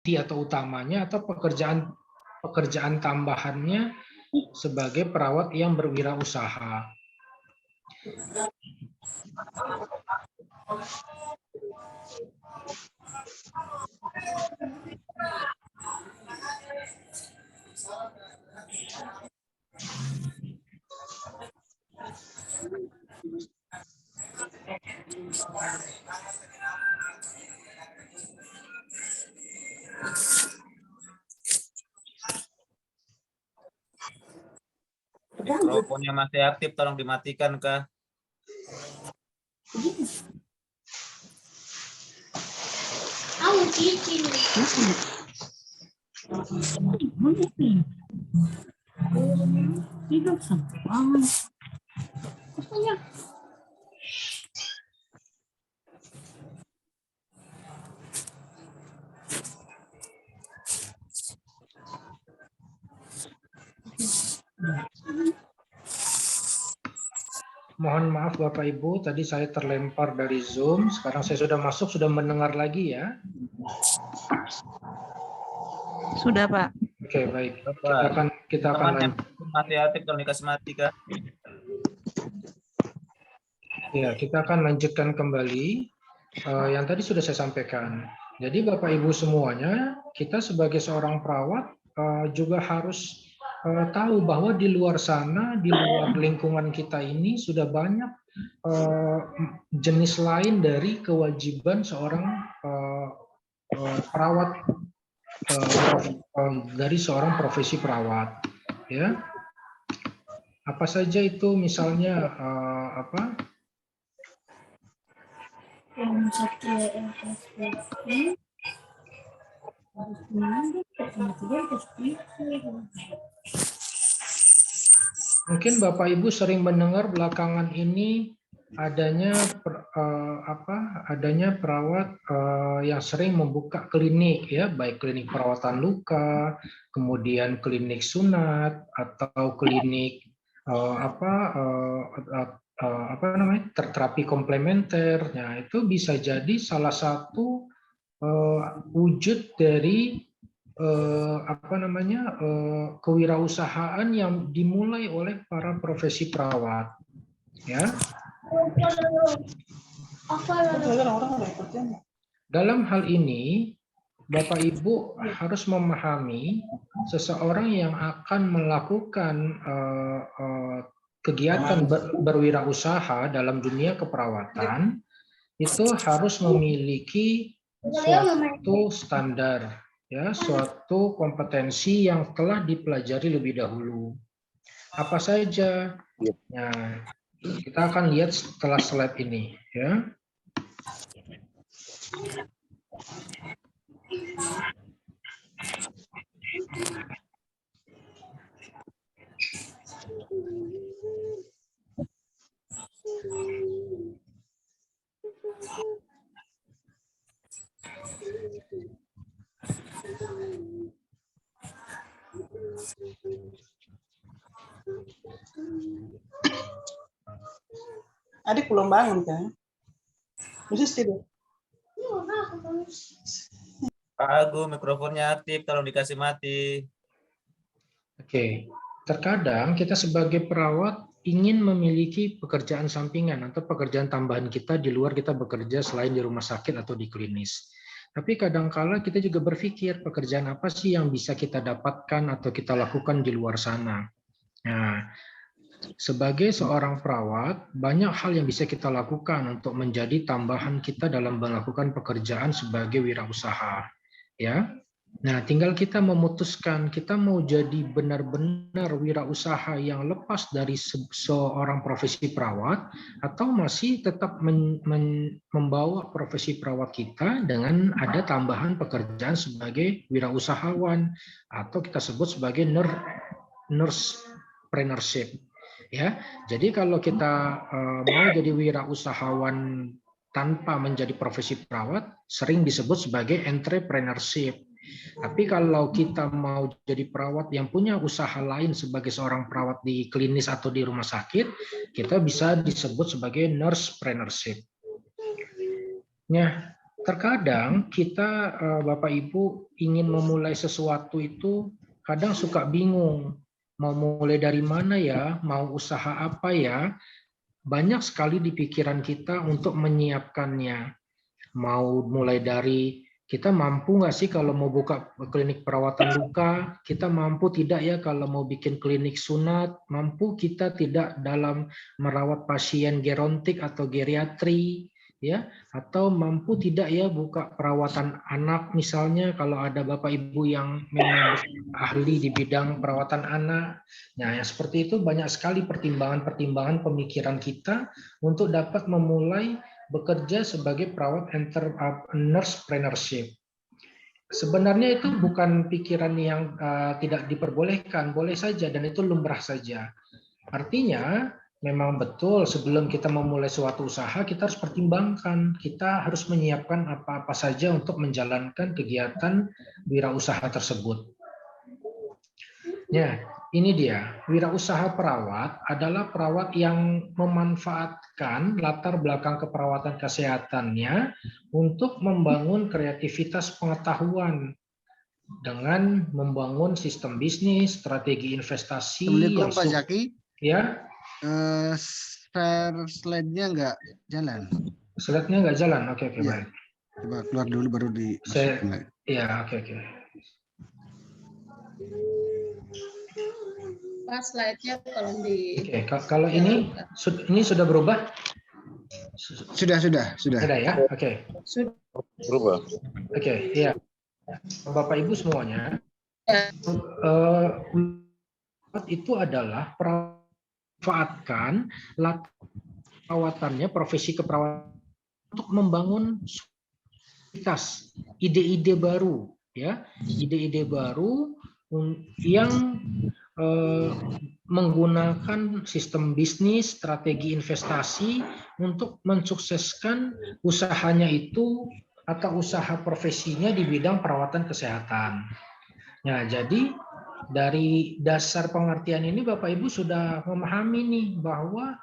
atau utamanya atau pekerjaan tambahannya sebagai perawat yang berwirausaha. Mikrofonnya masih aktif, tolong dimatikan kah? Mohon maaf Bapak Ibu, tadi saya terlempar dari Zoom. Sekarang saya sudah masuk, sudah mendengar lagi ya. Sudah, Pak. Oke, baik. Bapak. Kita akan lanjut. Masih aktif, tolong dikasih mati kah? Ya, kita akan lanjutkan kembali yang tadi sudah saya sampaikan. Jadi Bapak Ibu semuanya, kita sebagai seorang perawat juga harus tahu bahwa di luar sana, di luar lingkungan kita ini sudah banyak jenis lain dari kewajiban seorang perawat, dari seorang profesi perawat. Ya, apa saja itu? Misalnya mungkin Bapak Ibu sering mendengar belakangan ini adanya perawat yang sering membuka klinik, ya, baik klinik perawatan luka, kemudian klinik sunat atau klinik terapi komplementer. Nah, itu bisa jadi salah satu wujud dari kewirausahaan yang dimulai oleh para profesi perawat, ya. Dalam hal ini Bapak Ibu harus memahami seseorang yang akan melakukan kegiatan berwirausaha dalam dunia keperawatan itu harus memiliki suatu standar, ya, suatu kompetensi yang telah dipelajari lebih dahulu. Apa saja? Nah, kita akan lihat setelah slide ini, ya. Adik belum bangun kan? Khusus tidur. Pak Agung, mikrofonnya aktif, tolong dikasih mati. Oke, terkadang kita sebagai perawat ingin memiliki pekerjaan sampingan atau pekerjaan tambahan kita di luar kita bekerja selain di rumah sakit atau di klinis. Tapi kadangkala kita juga berpikir pekerjaan apa sih yang bisa kita dapatkan atau kita lakukan di luar sana. Nah, sebagai seorang perawat, banyak hal yang bisa kita lakukan untuk menjadi tambahan kita dalam melakukan pekerjaan sebagai wirausaha. Ya, nah tinggal kita memutuskan kita mau jadi benar-benar wirausaha yang lepas dari seorang profesi perawat atau masih tetap membawa profesi perawat kita dengan ada tambahan pekerjaan sebagai wirausahawan atau kita sebut sebagai nursepreneurship. Ya, jadi kalau kita mau jadi wirausahawan tanpa menjadi profesi perawat, sering disebut sebagai entrepreneurship. Tapi kalau kita mau jadi perawat yang punya usaha lain sebagai seorang perawat di klinis atau di rumah sakit, kita bisa disebut sebagai nursepreneurship. Nah, terkadang kita Bapak Ibu ingin memulai sesuatu itu kadang suka bingung mau mulai dari mana ya, mau usaha apa ya. Banyak sekali di pikiran kita untuk menyiapkannya. Mau mulai dari kita mampu nggak sih kalau mau buka klinik perawatan luka, kita mampu tidak ya kalau mau bikin klinik sunat, mampu kita tidak dalam merawat pasien gerontik atau geriatri, ya, atau mampu tidak ya buka perawatan anak misalnya kalau ada Bapak Ibu yang memang ahli di bidang perawatan anak. Nah, yang seperti itu banyak sekali pertimbangan-pertimbangan pemikiran kita untuk dapat memulai bekerja sebagai perawat nursepreneurship. Sebenarnya itu bukan pikiran yang tidak diperbolehkan, boleh saja dan itu lumrah saja. Artinya memang betul sebelum kita memulai suatu usaha kita harus pertimbangkan, kita harus menyiapkan apa-apa saja untuk menjalankan kegiatan wirausaha tersebut. Ya, ini dia. Wirausaha perawat adalah perawat yang memanfaatkan latar belakang keperawatan kesehatannya untuk membangun kreativitas pengetahuan dengan membangun sistem bisnis, strategi investasi. Assalamualaikum Pak Zaki. Ya. Share slide-nya nggak jalan. Slide-nya nggak jalan. Oke, Ya. baik. Coba keluar dulu baru dimasukin lagi. Ya, oke. Pak, slide-nya tolong di. Oke, kalau ini sudah berubah? Sudah. Sudah ya? Oke. Sudah. Berubah. Oke, iya. Bapak Ibu semuanya, itu adalah memanfaatkan perawatannya, profesi keperawatan untuk membangun ide-ide baru, ya, ide-ide baru yang menggunakan sistem bisnis, strategi investasi untuk mensukseskan usahanya itu atau usaha profesinya di bidang perawatan kesehatan. Nah, jadi dari dasar pengertian ini Bapak Ibu sudah memahami nih bahwa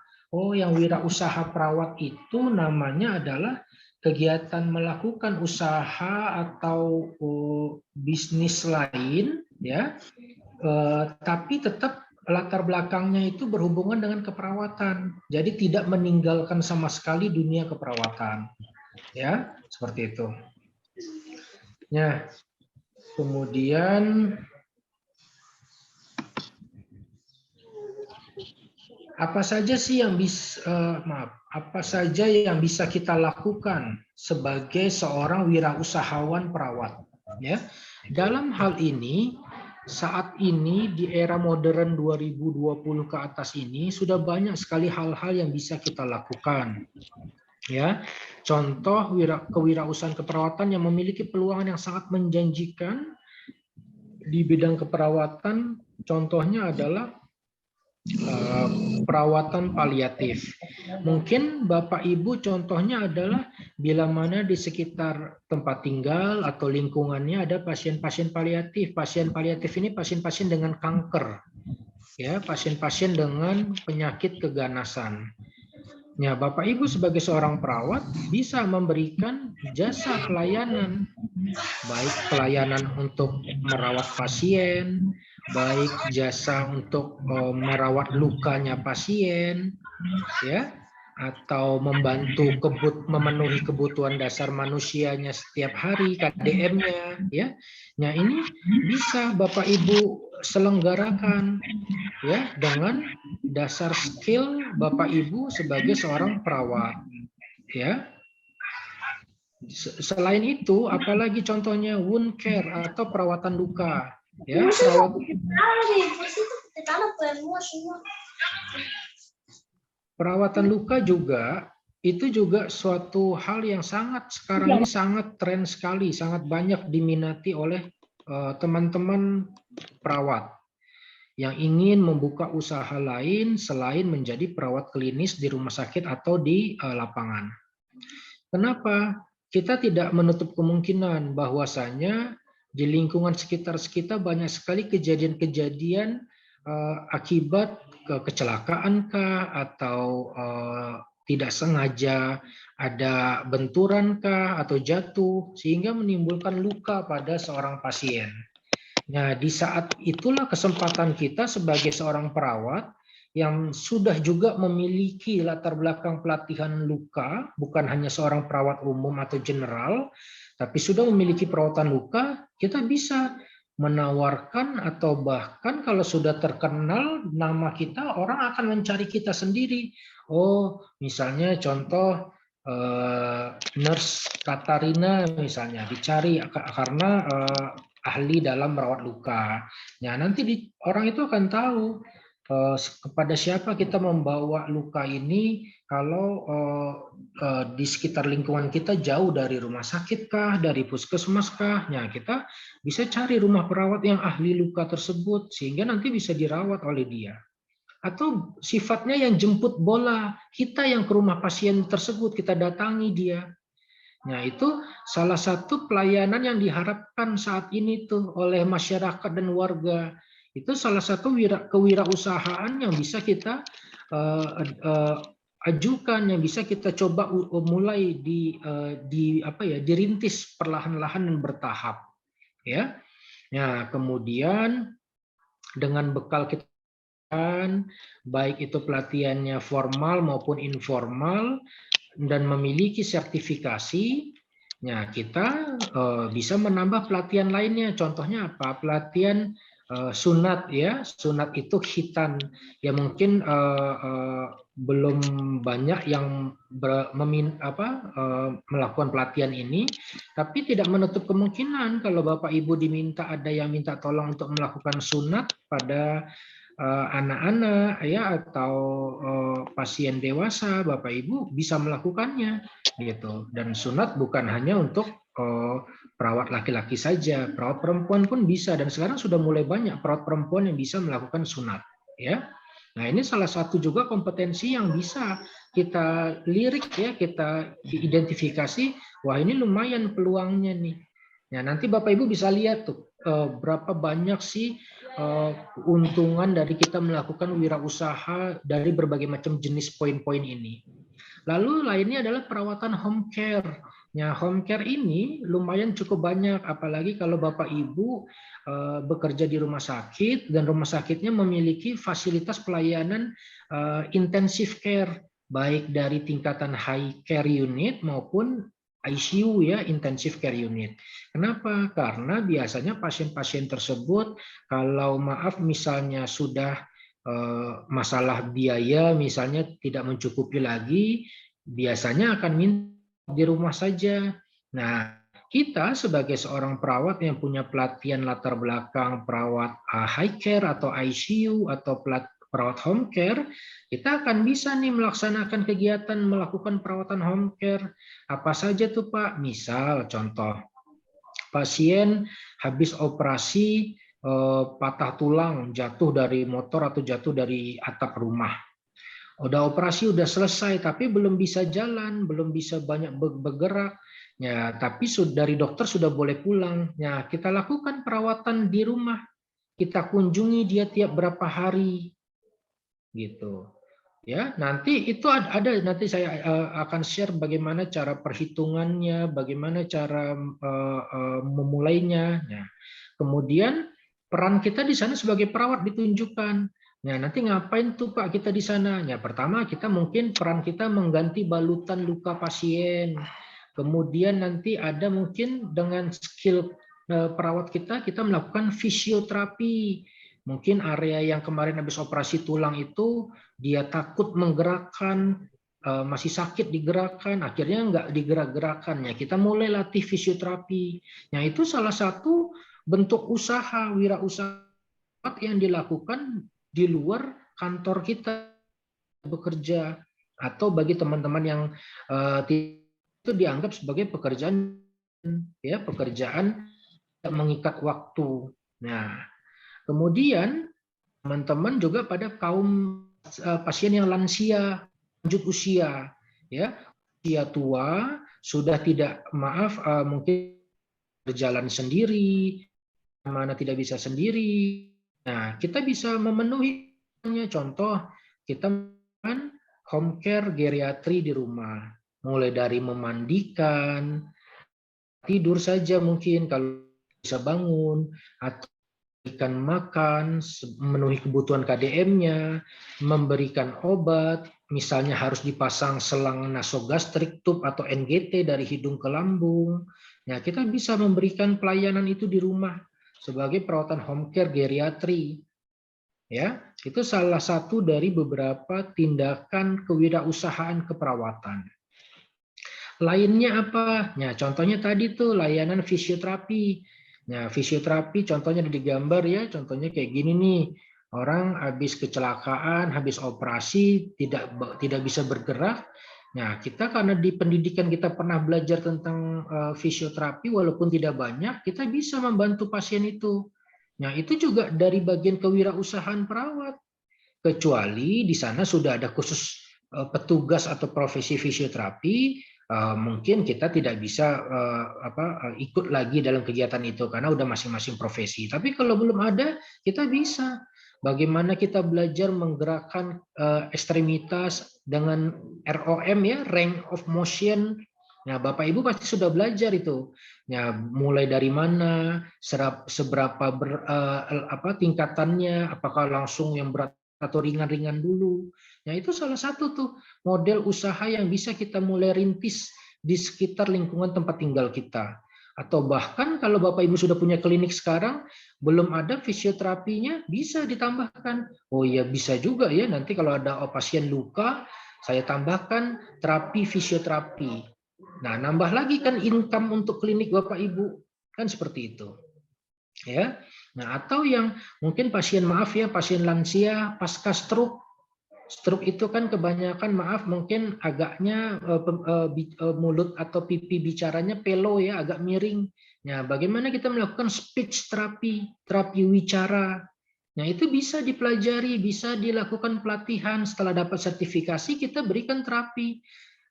yang wirausaha perawat itu namanya adalah kegiatan melakukan usaha atau bisnis lain, ya. Tapi tetap latar belakangnya itu berhubungan dengan keperawatan. Jadi tidak meninggalkan sama sekali dunia keperawatan. Ya, seperti itu. Nah, kemudian apa saja sih yang bisa kita lakukan sebagai seorang wirausahawan perawat, ya. Dalam hal ini saat ini di era modern 2020 ke atas ini sudah banyak sekali hal-hal yang bisa kita lakukan. Ya, contoh kewirausahaan keperawatan yang memiliki peluang yang sangat menjanjikan di bidang keperawatan, contohnya adalah perawatan paliatif. Mungkin Bapak Ibu contohnya adalah bila mana di sekitar tempat tinggal atau lingkungannya ada pasien-pasien paliatif. Pasien paliatif ini pasien-pasien dengan kanker, ya, pasien-pasien dengan penyakit keganasan. Ya, Bapak Ibu sebagai seorang perawat bisa memberikan jasa pelayanan, baik pelayanan untuk merawat pasien, baik jasa untuk merawat lukanya pasien, ya, atau membantu memenuhi kebutuhan dasar manusianya setiap hari, KDM-nya, ya. Nah, ini bisa Bapak Ibu selenggarakan, ya, dengan dasar skill Bapak Ibu sebagai seorang perawat, ya. Selain itu, apalagi contohnya wound care atau perawatan luka, ya, perawatan luka juga itu juga suatu hal yang sekarang ini sangat tren sekali, sangat banyak diminati oleh teman-teman perawat yang ingin membuka usaha lain selain menjadi perawat klinis di rumah sakit atau di lapangan. Kenapa? Kita tidak menutup kemungkinan bahwasanya di lingkungan sekitar kita banyak sekali kejadian-kejadian akibat kecelakaan kah atau tidak sengaja, ada benturan kah atau jatuh sehingga menimbulkan luka pada seorang pasien. Nah, di saat itulah kesempatan kita sebagai seorang perawat yang sudah juga memiliki latar belakang pelatihan luka, bukan hanya seorang perawat umum atau general, tapi sudah memiliki perawatan luka, kita bisa menawarkan atau bahkan kalau sudah terkenal nama kita, orang akan mencari kita sendiri. Oh, misalnya contoh nurse Katarina misalnya dicari karena ahli dalam merawat luka. Nah, nanti orang itu akan tahu kepada siapa kita membawa luka ini kalau di sekitar lingkungan kita jauh dari rumah sakit kah, dari puskesmas kah. Nah, kita bisa cari rumah perawat yang ahli luka tersebut sehingga nanti bisa dirawat oleh dia. Atau sifatnya yang jemput bola, kita yang ke rumah pasien tersebut, kita datangi dia. Nah, itu salah satu pelayanan yang diharapkan saat ini tuh oleh masyarakat dan warga. Itu salah satu kewirausahaan yang bisa kita ajukan, yang bisa kita coba mulai dirintis perlahan-lahan dan bertahap, ya. Nah, kemudian dengan bekal kita baik itu pelatihannya formal maupun informal dan memiliki sertifikasi, nah kita bisa menambah pelatihan lainnya. Contohnya apa? Pelatihan sunat, ya. Sunat itu khitan, ya mungkin belum banyak yang melakukan pelatihan ini, tapi tidak menutup kemungkinan kalau Bapak Ibu ada yang minta tolong untuk melakukan sunat pada anak-anak ya atau pasien dewasa, Bapak Ibu bisa melakukannya gitu. Dan sunat bukan hanya untuk perawat laki-laki saja, perawat perempuan pun bisa, dan sekarang sudah mulai banyak perawat perempuan yang bisa melakukan sunat, ya. Nah, ini salah satu juga kompetensi yang bisa kita lirik, ya, kita identifikasi, wah ini lumayan peluangnya nih. Nah, nanti Bapak Ibu bisa lihat tuh berapa banyak sih keuntungan dari kita melakukan wirausaha dari berbagai macam jenis poin-poin ini. Lalu lainnya adalah perawatan home care. Nah, home care ini lumayan cukup banyak, apalagi kalau Bapak Ibu bekerja di rumah sakit dan rumah sakitnya memiliki fasilitas pelayanan intensive care, baik dari tingkatan high care unit maupun ICU, ya, intensive care unit. Kenapa? Karena biasanya pasien-pasien tersebut kalau maaf misalnya sudah masalah biaya misalnya tidak mencukupi lagi, biasanya akan minta di rumah saja. Nah, kita sebagai seorang perawat yang punya pelatihan latar belakang perawat high care atau ICU atau perawat home care, kita akan bisa nih melaksanakan kegiatan melakukan perawatan home care. Apa saja tuh Pak? Misal contoh, pasien habis operasi patah tulang, jatuh dari motor atau jatuh dari atap rumah. Udah operasi, udah selesai, tapi belum bisa jalan, belum bisa banyak bergerak. Ya, tapi dari dokter sudah boleh pulang. Ya, kita lakukan perawatan di rumah. Kita kunjungi dia tiap berapa hari. Gitu. Ya, nanti itu ada nanti saya akan share bagaimana cara perhitungannya, bagaimana cara memulainya. Nah, kemudian peran kita di sana sebagai perawat ditunjukkan. Nah, nanti ngapain tuh Pak kita di sana? Ya, pertama kita mungkin peran kita mengganti balutan luka pasien. Kemudian nanti ada mungkin dengan skill perawat kita melakukan fisioterapi. Mungkin area yang kemarin habis operasi tulang itu dia takut menggerakkan, masih sakit digerakkan, akhirnya nggak digerak-gerakkan. Ya, kita mulai latih fisioterapi. Nah, itu salah satu bentuk usaha, wirausaha yang dilakukan di luar kantor kita bekerja, atau bagi teman-teman yang itu dianggap sebagai pekerjaan, ya, pekerjaan yang mengikat waktu. Nah, kemudian teman-teman juga pada kaum pasien yang lansia, lanjut usia, ya, usia tua, sudah tidak mungkin berjalan sendiri, mana tidak bisa sendiri. Nah, kita bisa memenuhi, contoh kita home care geriatri di rumah, mulai dari memandikan, tidur saja mungkin kalau bisa bangun, atau memberikan makan, memenuhi kebutuhan KDM-nya, memberikan obat, misalnya harus dipasang selang nasogastrik tube atau NGT dari hidung ke lambung. Nah, kita bisa memberikan pelayanan itu di rumah sebagai perawatan home care geriatri. Ya, itu salah satu dari beberapa tindakan kewirausahaan keperawatan. Lainnya apa? Nah, contohnya tadi tuh layanan fisioterapi. Nah, fisioterapi contohnya di gambar ya, contohnya kayak gini nih. Orang habis kecelakaan, habis operasi, tidak bisa bergerak. Nah, kita karena di pendidikan kita pernah belajar tentang fisioterapi, walaupun tidak banyak, kita bisa membantu pasien itu. Nah, itu juga dari bagian kewirausahaan perawat. Kecuali di sana sudah ada khusus petugas atau profesi fisioterapi, mungkin kita tidak bisa ikut lagi dalam kegiatan itu karena udah masing-masing profesi. Tapi kalau belum ada, kita bisa. Bagaimana kita belajar menggerakkan ekstremitas dengan ROM ya, range of motion. Nah, Bapak Ibu pasti sudah belajar itu. Ya, mulai dari mana, seberapa tingkatannya, apakah langsung yang berat atau ringan-ringan dulu. Nah, itu salah satu tuh model usaha yang bisa kita mulai rintis di sekitar lingkungan tempat tinggal kita. Atau bahkan kalau Bapak Ibu sudah punya klinik sekarang, belum ada fisioterapinya, bisa ditambahkan. Oh iya, bisa juga ya, nanti kalau ada pasien luka, saya tambahkan terapi fisioterapi. Nah, nambah lagi kan income untuk klinik Bapak Ibu. Kan seperti itu. Ya. Nah, atau yang mungkin pasien pasien lansia pasca stroke. Stroke itu kan kebanyakan mungkin agaknya mulut atau pipi bicaranya pelo ya, agak miring. Nah, bagaimana kita melakukan speech terapi, terapi wicara. Nah, itu bisa dipelajari, bisa dilakukan pelatihan. Setelah dapat sertifikasi, kita berikan terapi.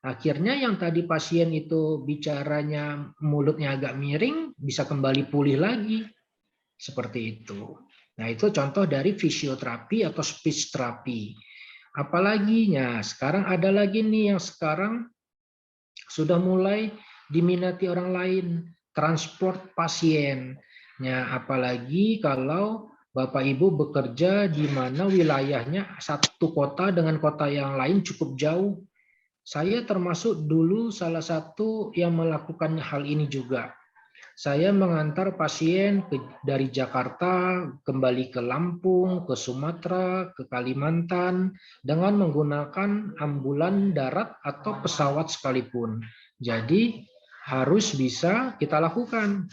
Akhirnya yang tadi pasien itu bicaranya mulutnya agak miring, bisa kembali pulih lagi. Seperti itu. Nah, itu contoh dari fisioterapi atau speech therapy. Apalagi, ya, sekarang ada lagi nih yang sekarang sudah mulai diminati orang lain, transport pasien. Ya, apalagi kalau Bapak Ibu bekerja di mana wilayahnya satu kota dengan kota yang lain cukup jauh. Saya termasuk dulu salah satu yang melakukan hal ini juga. Saya mengantar pasien dari Jakarta kembali ke Lampung, ke Sumatera, ke Kalimantan dengan menggunakan ambulan darat atau pesawat sekalipun. Jadi harus bisa kita lakukan.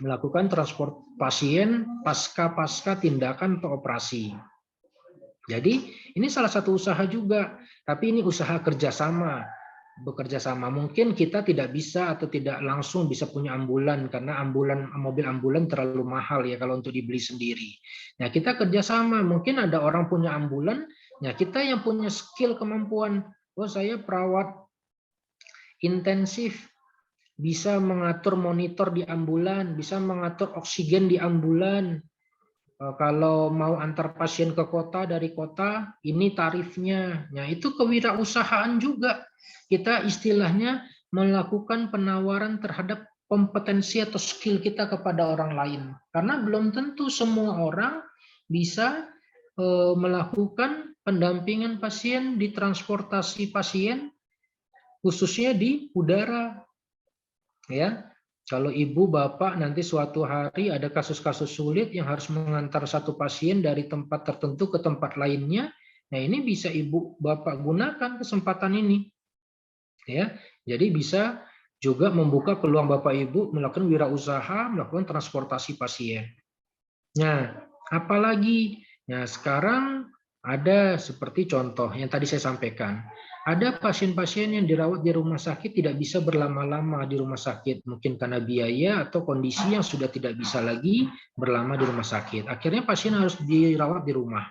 Melakukan transport pasien pasca tindakan atau operasi. Jadi ini salah satu usaha juga, tapi ini usaha kerjasama. Bekerja sama, mungkin kita tidak bisa atau tidak langsung bisa punya ambulan karena mobil ambulan terlalu mahal ya kalau untuk dibeli sendiri. Nah, kita kerjasama, mungkin ada orang punya ambulan, ya kita yang punya skill kemampuan. Oh, saya perawat intensif, bisa mengatur monitor di ambulan, bisa mengatur oksigen di ambulan. Kalau mau antar pasien ke kota dari kota, ini tarifnya. Nah, itu kewirausahaan juga. Kita istilahnya melakukan penawaran terhadap kompetensi atau skill kita kepada orang lain. Karena belum tentu semua orang bisa melakukan pendampingan pasien di transportasi pasien, khususnya di udara. Ya, kalau ibu bapak nanti suatu hari ada kasus-kasus sulit yang harus mengantar satu pasien dari tempat tertentu ke tempat lainnya, nah ini bisa ibu bapak gunakan kesempatan ini. Ya, jadi bisa juga membuka peluang Bapak Ibu melakukan wirausaha, melakukan transportasi pasien. Nah, apalagi? Nah, sekarang ada seperti contoh yang tadi saya sampaikan. Ada pasien-pasien yang dirawat di rumah sakit tidak bisa berlama-lama di rumah sakit, mungkin karena biaya atau kondisi yang sudah tidak bisa lagi berlama di rumah sakit. Akhirnya pasien harus dirawat di rumah.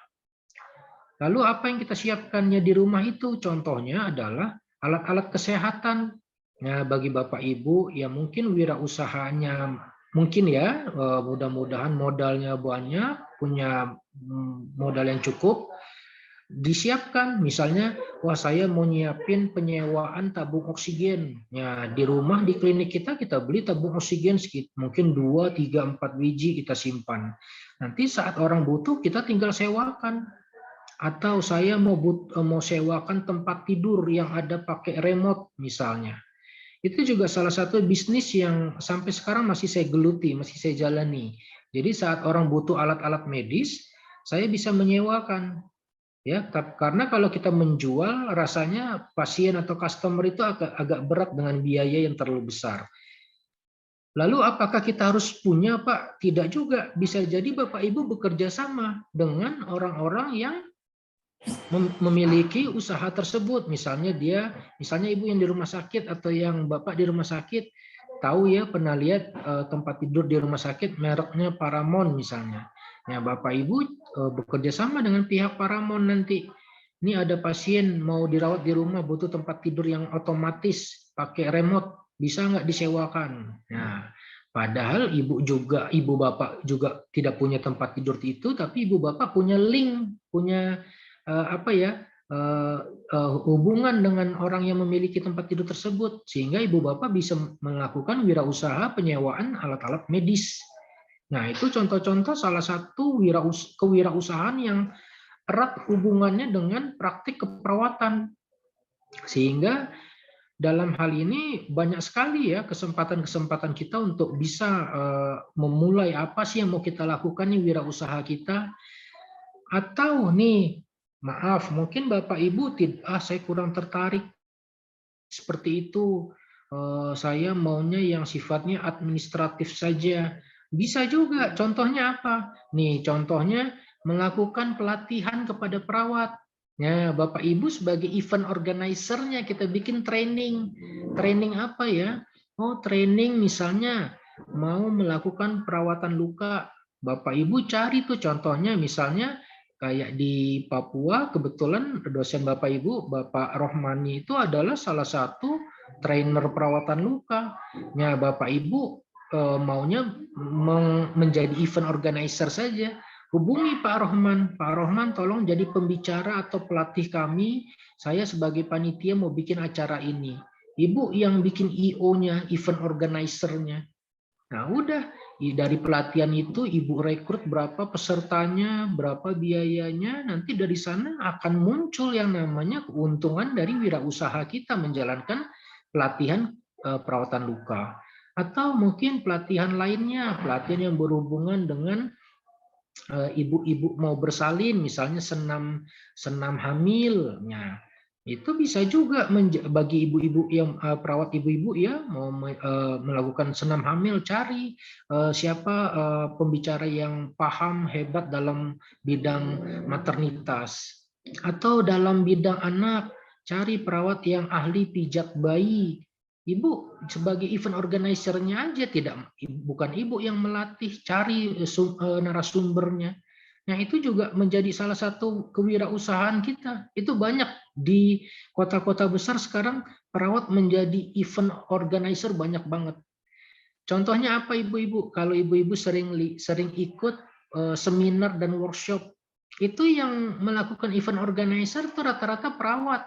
Lalu apa yang kita siapkannya di rumah itu? Contohnya adalah alat-alat kesehatan. Nah, bagi Bapak Ibu yang mungkin wirausahanya mungkin ya, mudah-mudahan modalnya banyak, punya modal yang cukup. disiapkan, misalnya, wah saya mau nyiapin penyewaan tabung oksigen. Ya, di rumah di klinik kita beli tabung oksigen mungkin 2, 3, 4 biji kita simpan. Nanti saat orang butuh kita tinggal sewakan. Atau saya mau sewakan tempat tidur yang ada pakai remote misalnya. Itu juga salah satu bisnis yang sampai sekarang masih saya geluti, masih saya jalani. Jadi saat orang butuh alat-alat medis, saya bisa menyewakan. Ya, karena kalau kita menjual, rasanya pasien atau customer itu agak berat dengan biaya yang terlalu besar. Lalu apakah kita harus punya, Pak? Tidak juga. Bisa jadi Bapak Ibu bekerja sama dengan orang-orang yang memiliki usaha tersebut. Misalnya Ibu yang di rumah sakit atau yang Bapak di rumah sakit, tahu ya, pernah lihat tempat tidur di rumah sakit mereknya Paramount misalnya. Ya, Bapak Ibu bekerja sama dengan pihak Paramount nanti. Ini ada pasien mau dirawat di rumah, butuh tempat tidur yang otomatis pakai remote, bisa nggak disewakan? Nah, padahal ibu bapak juga tidak punya tempat tidur itu, tapi ibu bapak punya link, punya hubungan dengan orang yang memiliki tempat tidur tersebut, sehingga ibu bapak bisa melakukan wirausaha penyewaan alat-alat medis. Nah, itu contoh-contoh salah satu kewirausahaan yang erat hubungannya dengan praktik keperawatan. Sehingga dalam hal ini banyak sekali ya kesempatan-kesempatan kita untuk bisa memulai apa sih yang mau kita lakukan nih wirausaha kita. Atau nih, maaf, mungkin Bapak Ibu saya kurang tertarik seperti itu. Saya maunya yang sifatnya administratif saja. Bisa juga. Contohnya apa? Nih, contohnya melakukan pelatihan kepada perawat. Ya, Bapak Ibu sebagai event organizer-nya kita bikin training. Training apa ya? Oh, training misalnya mau melakukan perawatan luka. Bapak Ibu cari tuh contohnya misalnya kayak di Papua, kebetulan dosen Bapak Ibu, Bapak Rohmani itu adalah salah satu trainer perawatan luka. Ya, Bapak Ibu maunya menjadi event organizer saja, hubungi Pak Rohman. Pak Rohman, tolong jadi pembicara atau pelatih kami. Saya sebagai panitia mau bikin acara ini. Ibu yang bikin IO-nya, event organizer-nya. Nah, udah dari pelatihan itu Ibu rekrut berapa pesertanya, berapa biayanya, nanti dari sana akan muncul yang namanya keuntungan dari wirausaha kita menjalankan pelatihan perawatan luka. Atau mungkin pelatihan lainnya, pelatihan yang berhubungan dengan ibu-ibu mau bersalin, misalnya senam hamil. Nah, itu bisa juga bagi ibu-ibu yang perawat ibu-ibu ya mau melakukan senam hamil, cari siapa pembicara yang paham hebat dalam bidang maternitas, atau dalam bidang anak cari perawat yang ahli pijat bayi. Ibu sebagai event organizer-nya aja, bukan ibu yang melatih, cari narasumbernya. Nah, itu juga menjadi salah satu kewirausahaan kita. Itu banyak di kota-kota besar sekarang perawat menjadi event organizer banyak banget. Contohnya apa ibu-ibu? Kalau ibu-ibu sering ikut seminar dan workshop, itu yang melakukan event organizer itu rata-rata perawat.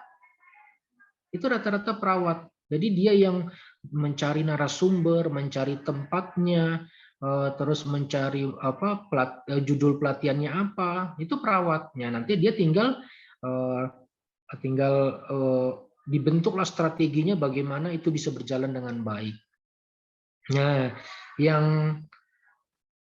Itu rata-rata perawat. Jadi dia yang mencari narasumber, mencari tempatnya, terus mencari judul pelatihannya apa, itu perawatnya. Nanti dia tinggal dibentuklah strateginya bagaimana itu bisa berjalan dengan baik. Nah, yang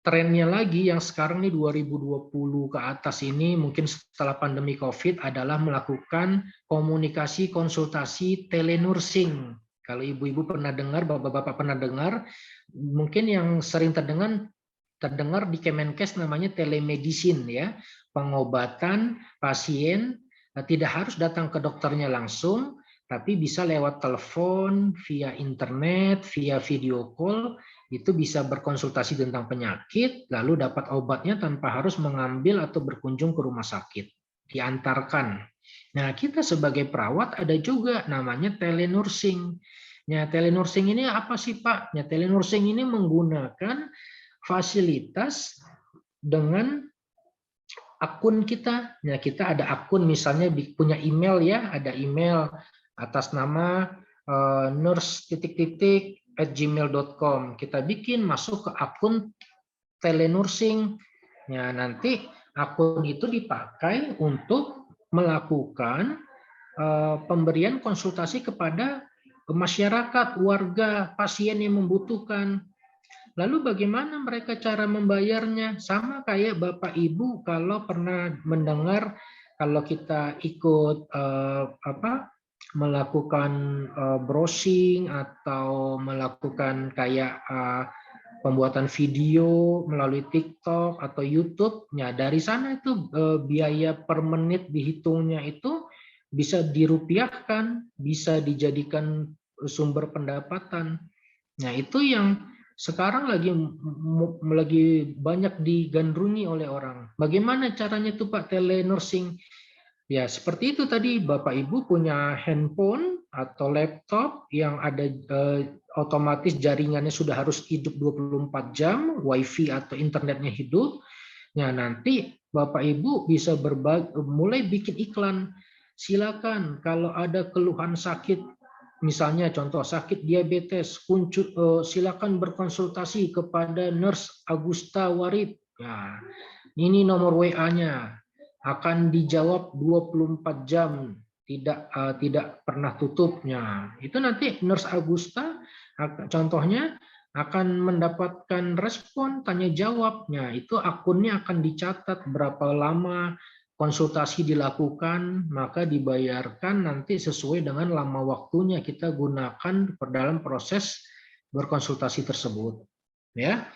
trennya lagi yang sekarang nih 2020 ke atas ini, mungkin setelah pandemi COVID, adalah melakukan komunikasi konsultasi telenursing. Kalau ibu-ibu pernah dengar, bapak-bapak pernah dengar, mungkin yang sering terdengar di Kemenkes namanya telemedicine ya, pengobatan pasien tidak harus datang ke dokternya langsung, tapi bisa lewat telepon, via internet, via video call. Itu bisa berkonsultasi tentang penyakit, lalu dapat obatnya tanpa harus mengambil atau berkunjung ke rumah sakit. Diantarkan. Nah, kita sebagai perawat ada juga namanya telenursing. Nah, telenursing ini apa sih, Pak? Nah, telenursing ini menggunakan fasilitas dengan akun kita. Ya, kita ada akun misalnya punya email ya, ada email atas nama nurse@gmail.com. Kita bikin masuk ke akun telenursing. Ya, nanti akun itu dipakai untuk melakukan pemberian konsultasi kepada masyarakat, warga, pasien yang membutuhkan. Lalu bagaimana mereka cara membayarnya? Sama kayak Bapak Ibu kalau pernah mendengar kalau kita ikut melakukan browsing atau melakukan kayak pembuatan video melalui TikTok atau YouTube. Ya, dari sana itu biaya per menit dihitungnya itu bisa dirupiahkan, bisa dijadikan sumber pendapatan. Nah, itu yang sekarang lagi banyak digandrungi oleh orang. Bagaimana caranya itu Pak telenursing? Ya, seperti itu tadi Bapak Ibu punya handphone atau laptop yang ada otomatis jaringannya sudah harus hidup 24 jam, wifi atau internetnya hidup. Nah, nanti Bapak Ibu bisa mulai bikin iklan. Silakan kalau ada keluhan sakit, misalnya contoh sakit diabetes, silakan berkonsultasi kepada Nurse Agusta Warid. Nah, ini nomor WA-nya. Akan dijawab 24 jam, tidak pernah tutupnya. Itu nanti Nurse Agusta contohnya akan mendapatkan respon tanya jawabnya. Itu akunnya akan dicatat berapa lama konsultasi dilakukan, maka dibayarkan nanti sesuai dengan lama waktunya kita gunakan dalam proses berkonsultasi tersebut. Ya,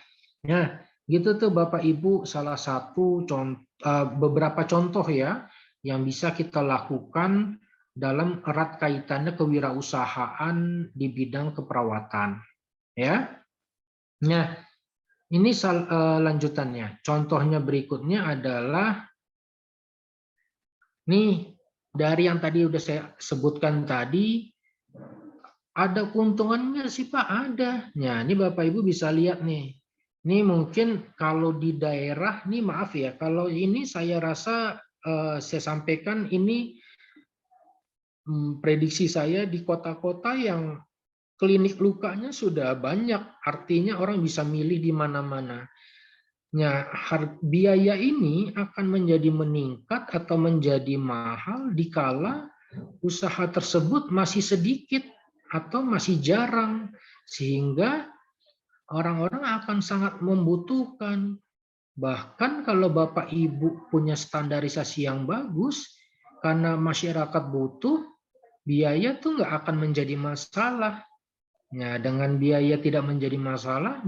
nah gitu tuh Bapak Ibu salah satu beberapa contoh ya yang bisa kita lakukan dalam erat kaitannya kewirausahaan di bidang keperawatan. Ya, nah ini lanjutannya. Contohnya berikutnya adalah nih, dari yang tadi udah saya sebutkan tadi, ada keuntungannya sih Pak? Ada. Ya, ini Bapak Ibu bisa lihat nih. Ini mungkin kalau di daerah, nih maaf ya, kalau ini saya rasa saya sampaikan ini prediksi saya di kota-kota yang klinik lukanya sudah banyak, artinya orang bisa milih di mana-mana. Nah, biaya ini akan menjadi meningkat atau menjadi mahal dikala usaha tersebut masih sedikit atau masih jarang, sehingga orang-orang akan sangat membutuhkan. Bahkan kalau Bapak Ibu punya standarisasi yang bagus, karena masyarakat butuh, biaya tuh nggak akan menjadi masalah. Nah, dengan biaya tidak menjadi masalah,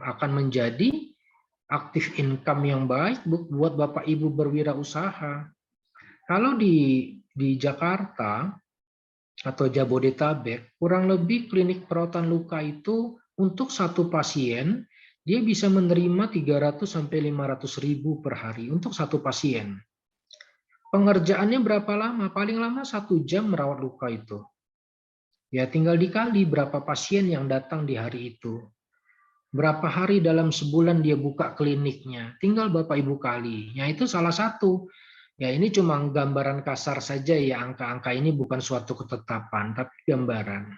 akan menjadi aktif income yang baik buat Bapak Ibu berwirausaha. Kalau di Jakarta atau Jabodetabek, kurang lebih klinik perawatan luka itu untuk satu pasien dia bisa menerima 300 sampai 500 ribu per hari untuk satu pasien. Pengerjaannya berapa lama? Paling lama 1 jam merawat luka itu. Ya tinggal dikali berapa pasien yang datang di hari itu. Berapa hari dalam sebulan dia buka kliniknya, tinggal Bapak Ibu kali. Ya itu salah satu. Ya ini cuma gambaran kasar saja ya, angka-angka ini bukan suatu ketetapan, tapi gambaran.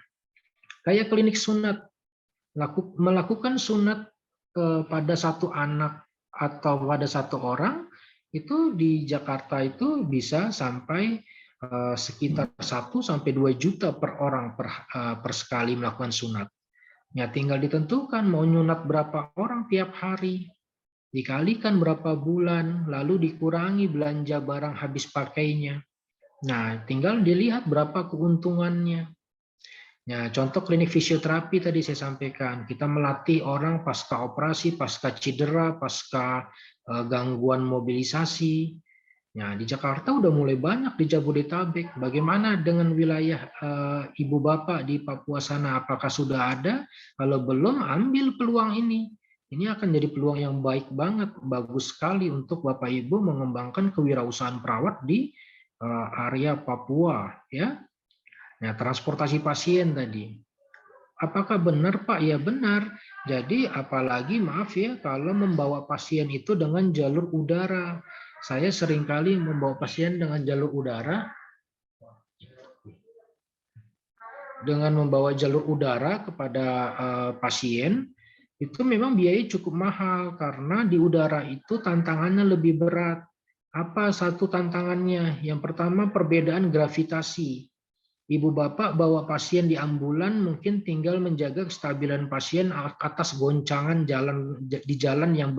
Kayak klinik sunat, melakukan sunat pada satu anak atau pada satu orang, itu di Jakarta itu bisa sampai sekitar 1 sampai 2 juta per orang per sekali melakukan sunat. Ya tinggal ditentukan mau nyunat berapa orang tiap hari, dikalikan berapa bulan, lalu dikurangi belanja barang habis pakainya. Nah tinggal dilihat berapa keuntungannya. Nah contoh klinik fisioterapi tadi saya sampaikan, kita melatih orang pasca operasi, pasca cedera, pasca gangguan mobilisasi. Nah, di Jakarta udah mulai banyak di Jabodetabek. Bagaimana dengan wilayah Ibu Bapak di Papua sana? Apakah sudah ada? Kalau belum, ambil peluang ini. Ini akan jadi peluang yang baik banget, bagus sekali untuk Bapak Ibu mengembangkan kewirausahaan perawat di area Papua. Ya, nah transportasi pasien tadi. Apakah benar Pak? Ya benar. Jadi apalagi maaf ya kalau membawa pasien itu dengan jalur udara. saya seringkali membawa pasien dengan jalur udara. Dengan membawa jalur udara kepada pasien, itu memang biayanya cukup mahal karena di udara itu tantangannya lebih berat. Apa satu tantangannya? Yang pertama perbedaan gravitasi. Ibu bapak bawa pasien di ambulan mungkin tinggal menjaga kestabilan pasien atas goncangan di jalan yang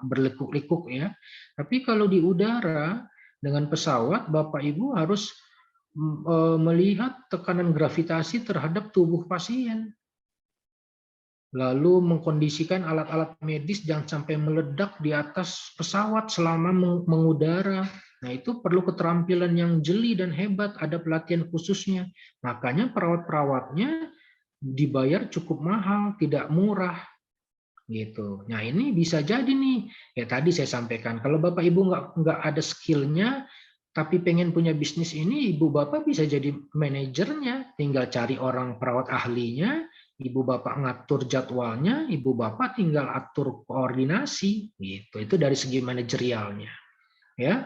berlikuk-likuk ya. Tapi kalau di udara dengan pesawat, bapak ibu harus melihat tekanan gravitasi terhadap tubuh pasien. Lalu mengkondisikan alat-alat medis jangan sampai meledak di atas pesawat selama mengudara. Nah, itu perlu keterampilan yang jeli dan hebat, ada pelatihan khususnya. Makanya perawat-perawatnya dibayar cukup mahal, tidak murah. Gitu. Nah, ini bisa jadi nih. Ya tadi saya sampaikan, kalau Bapak Ibu nggak ada skillnya, tapi pengen punya bisnis ini, ibu bapak bisa jadi manajernya, tinggal cari orang perawat ahlinya, ibu bapak ngatur jadwalnya, ibu bapak tinggal atur koordinasi, gitu. Itu dari segi manajerialnya, ya.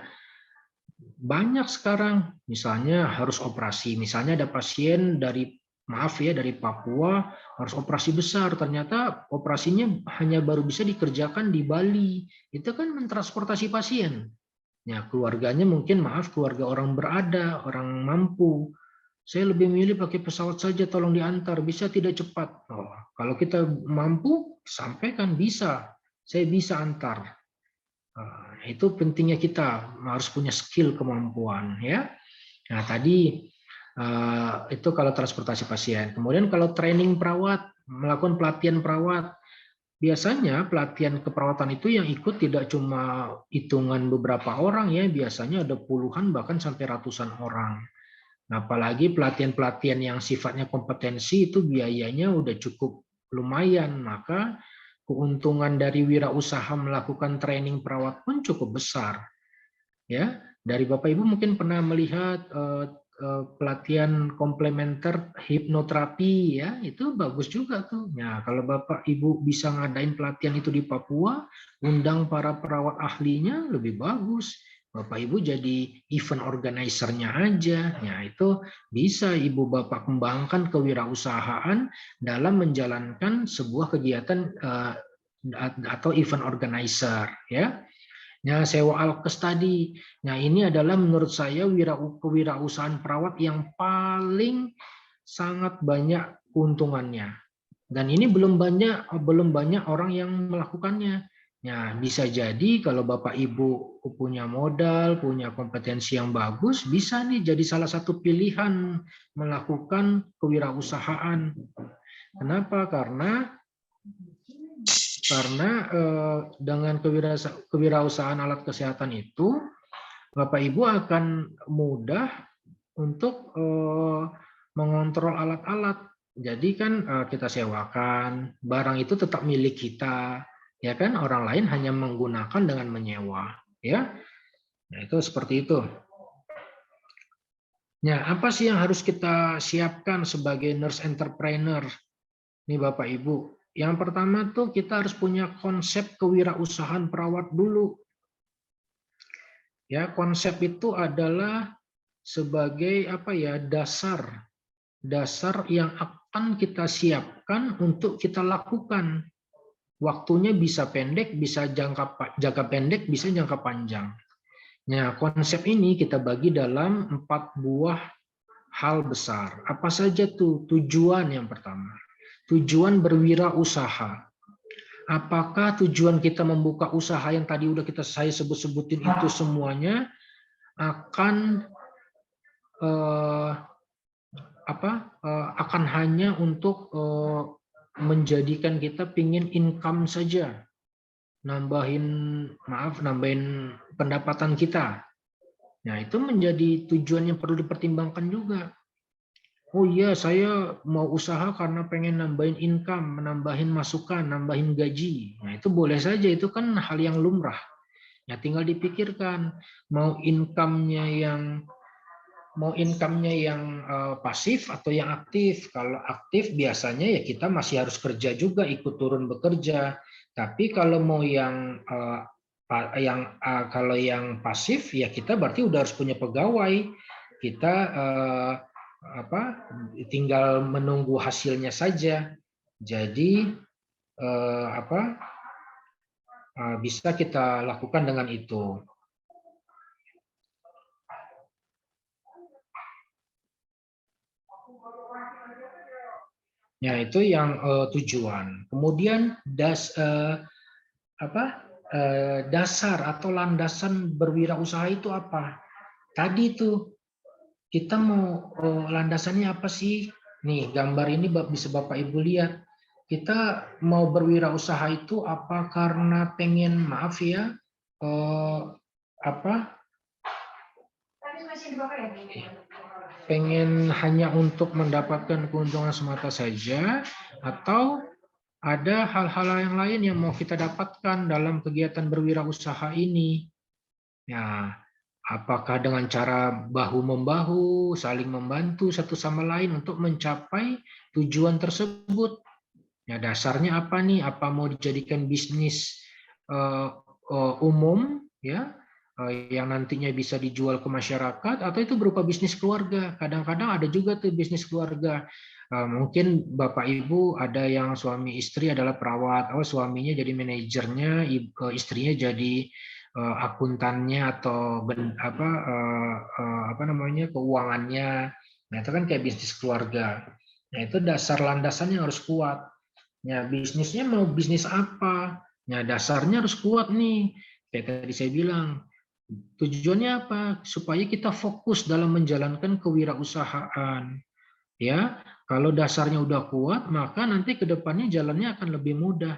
Banyak sekarang, misalnya harus operasi, misalnya ada pasien dari Papua harus operasi besar, ternyata operasinya hanya baru bisa dikerjakan di Bali, itu kan mentransportasi pasien. Ya, keluarganya mungkin keluarga orang berada, orang mampu. Saya lebih milih pakai pesawat saja, tolong diantar, bisa tidak cepat. Oh, kalau kita mampu, sampaikan bisa. Saya bisa antar. Itu pentingnya kita harus punya skill kemampuan ya. Nah, tadi itu kalau transportasi pasien. Kemudian kalau training perawat, melakukan pelatihan perawat. Biasanya pelatihan keperawatan itu yang ikut tidak cuma hitungan beberapa orang ya, biasanya ada puluhan bahkan sampai ratusan orang. Nah, apalagi pelatihan-pelatihan yang sifatnya kompetensi itu biayanya udah cukup lumayan, maka keuntungan dari wirausaha melakukan training perawat pun cukup besar. Ya, dari Bapak Ibu mungkin pernah melihat pelatihan komplementer hipnoterapi ya, itu bagus juga tuh. Nah, kalau Bapak Ibu bisa ngadain pelatihan itu di Papua, undang para perawat ahlinya lebih bagus. Bapak Ibu jadi event organizer-nya aja. Ya, itu bisa Ibu Bapak kembangkan kewirausahaan dalam menjalankan sebuah kegiatan atau event organizer ya. Nah, sewa alkes tadi. Nah, ini adalah menurut saya kewirausahaan perawat yang paling sangat banyak keuntungannya. Dan ini belum banyak orang yang melakukannya. Nah, bisa jadi kalau Bapak Ibu punya modal, punya kompetensi yang bagus, bisa nih jadi salah satu pilihan melakukan kewirausahaan. Kenapa? Karena dengan kewirausahaan alat kesehatan itu, Bapak Ibu akan mudah untuk mengontrol alat-alat. Jadi kan kita sewakan, barang itu tetap milik kita, ya kan? Orang lain hanya menggunakan dengan menyewa, ya. Nah, itu seperti itu. Nah, apa sih yang harus kita siapkan sebagai nurse entrepreneur? Nih Bapak Ibu. Yang pertama tuh kita harus punya konsep kewirausahaan perawat dulu. Ya, konsep itu adalah sebagai dasar yang akan kita siapkan untuk kita lakukan. Waktunya bisa pendek, bisa jangka pendek, bisa jangka panjang. Nah, konsep ini kita bagi dalam 4 buah hal besar. Apa saja tuh? Tujuan yang pertama. Tujuan berwirausaha. Apakah tujuan kita membuka usaha yang tadi udah saya sebut-sebutin itu semuanya akan hanya untuk menjadikan kita pingin income saja, nambahin pendapatan kita. Nah, itu menjadi tujuan yang perlu dipertimbangkan juga. Oh iya, saya mau usaha karena pengen nambahin income, nambahin masukan, nambahin gaji. Nah, itu boleh saja, itu kan hal yang lumrah. Ya, tinggal dipikirkan mau income-nya yang pasif atau yang aktif. Kalau aktif biasanya ya kita masih harus kerja juga, ikut turun bekerja. Tapi kalau mau yang Kalau yang pasif ya kita berarti udah harus punya pegawai. Kita tinggal menunggu hasilnya saja. Jadi bisa kita lakukan dengan itu. Ya, itu yang tujuan. Kemudian dasar atau landasan berwirausaha itu apa? Tadi tuh kita mau landasannya apa sih? Nih, gambar ini bisa Bapak Ibu lihat. Kita mau berwirausaha itu apa karena pengen, maaf ya, pengen hanya untuk mendapatkan keuntungan semata saja, atau ada hal-hal yang lain yang mau kita dapatkan dalam kegiatan berwirausaha ini. Ya, apakah dengan cara bahu-membahu, saling membantu satu sama lain untuk mencapai tujuan tersebut. Ya, dasarnya apa nih? Apa mau dijadikan bisnis umum, ya, yang nantinya bisa dijual ke masyarakat, atau itu berupa bisnis keluarga. Kadang-kadang ada juga tuh bisnis keluarga. Mungkin Bapak Ibu ada yang suami istri adalah perawat, suaminya jadi manajernya, istrinya jadi akuntannya atau keuangannya. Nah, itu kan kayak bisnis keluarga. Nah, itu dasar landasannya harus kuat. Ya, bisnisnya mau bisnis apa? Nah, dasarnya harus kuat nih. Kayak tadi saya bilang, tujuannya apa? Supaya kita fokus dalam menjalankan kewirausahaan. Ya, kalau dasarnya udah kuat, maka nanti ke depannya jalannya akan lebih mudah.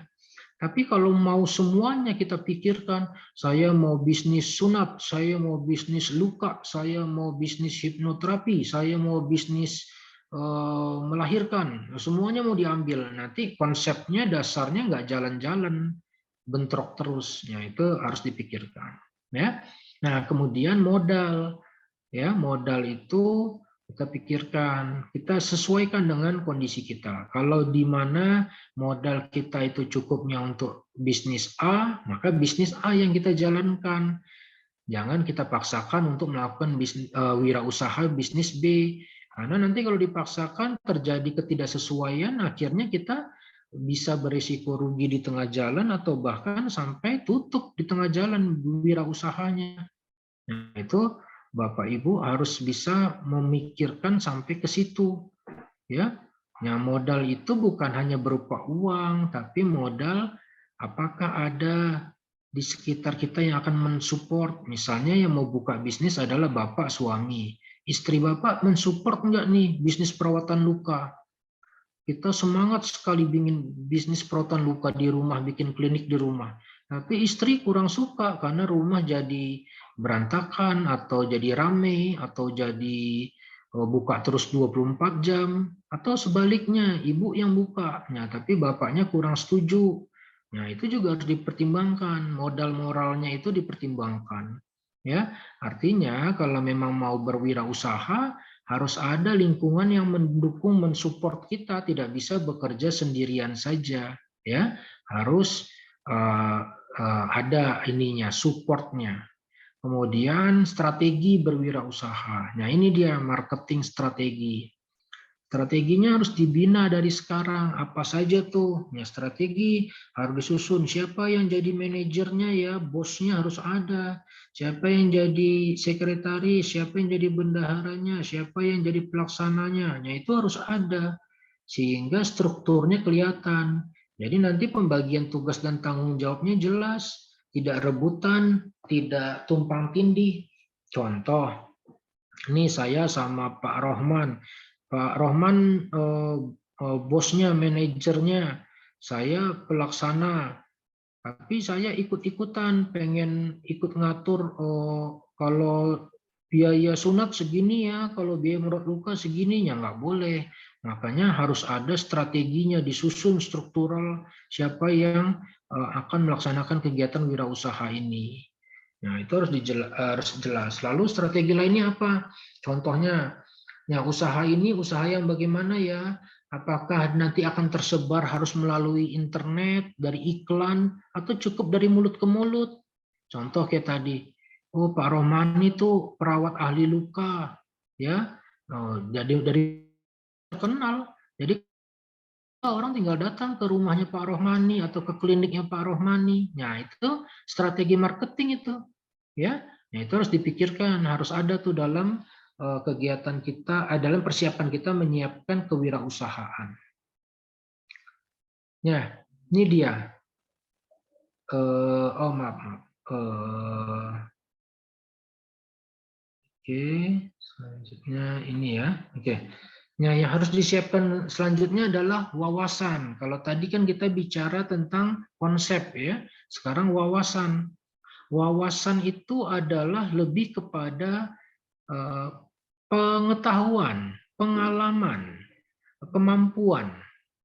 Tapi kalau mau semuanya kita pikirkan, saya mau bisnis sunat, saya mau bisnis luka, saya mau bisnis hipnoterapi, saya mau bisnis melahirkan, semuanya mau diambil. Nanti konsepnya dasarnya nggak jalan-jalan, bentrok terus. Ya, itu harus dipikirkan. Ya. Nah, kemudian modal. Ya, modal itu kita pikirkan, kita sesuaikan dengan kondisi kita. Kalau di mana modal kita itu cukupnya untuk bisnis A, maka bisnis A yang kita jalankan. Jangan kita paksakan untuk melakukan wirausaha bisnis B. Karena nanti kalau dipaksakan terjadi ketidaksesuaian, akhirnya kita bisa berisiko rugi di tengah jalan atau bahkan sampai tutup di tengah jalan wirausahanya. Nah, itu Bapak Ibu harus bisa memikirkan sampai ke situ, ya. Nah, modal itu bukan hanya berupa uang, tapi modal apakah ada di sekitar kita yang akan mensupport. Misalnya yang mau buka bisnis adalah Bapak suami, istri Bapak mensupport enggak nih bisnis perawatan luka? Kita semangat sekali bikin bisnis perawatan luka di rumah, bikin klinik di rumah. Tapi istri kurang suka karena rumah jadi berantakan atau jadi rame atau jadi buka terus 24 jam atau sebaliknya ibu yang buka. Nah, tapi bapaknya kurang setuju. Nah, itu juga harus dipertimbangkan, modal moralnya itu dipertimbangkan. Ya, artinya kalau memang mau berwirausaha harus ada lingkungan yang mendukung, mensupport kita, tidak bisa bekerja sendirian saja, ya. Harus ada ininya, supportnya. Kemudian strategi berwirausaha. Nah, ini dia marketing strategi. Strateginya harus dibina dari sekarang. Apa saja tuh? Ya, strategi harus disusun. Siapa yang jadi manajernya ya, bosnya harus ada. Siapa yang jadi sekretaris, siapa yang jadi bendaharanya, siapa yang jadi pelaksananya. Nah, itu harus ada. Sehingga strukturnya kelihatan. Jadi nanti pembagian tugas dan tanggung jawabnya jelas. Tidak rebutan, tidak tumpang tindih. Contoh, ini saya sama Pak Rohman. Pak Rohman bosnya, manajernya, saya pelaksana. Tapi saya ikut-ikutan, pengen ikut ngatur kalau biaya sunat segini ya, kalau biaya merawat luka segini ya nggak boleh. Makanya harus ada strateginya, disusun struktural siapa yang akan melaksanakan kegiatan wirausaha ini. Nah, itu harus jelas. Lalu strategi lainnya apa? Contohnya, ya, usaha ini usaha yang bagaimana ya? Apakah nanti akan tersebar harus melalui internet, dari iklan, atau cukup dari mulut ke mulut? Contoh kayak tadi, oh Pak Rohmani itu perawat ahli luka, ya. Oh, jadi dari terkenal, jadi orang tinggal datang ke rumahnya Pak Rohmani atau ke kliniknya Pak Rohmani. Nah itu strategi marketing itu, ya. Nah itu harus dipikirkan, harus ada tuh dalam kegiatan kita, dalam persiapan kita menyiapkan kewirausahaan. Ya, ini dia. Oh maaf. Oke, selanjutnya ini ya. Oke. Nah, yang harus disiapkan selanjutnya adalah wawasan. Kalau tadi kan kita bicara tentang konsep ya. Sekarang wawasan. Wawasan itu adalah lebih kepada pengetahuan, pengalaman, kemampuan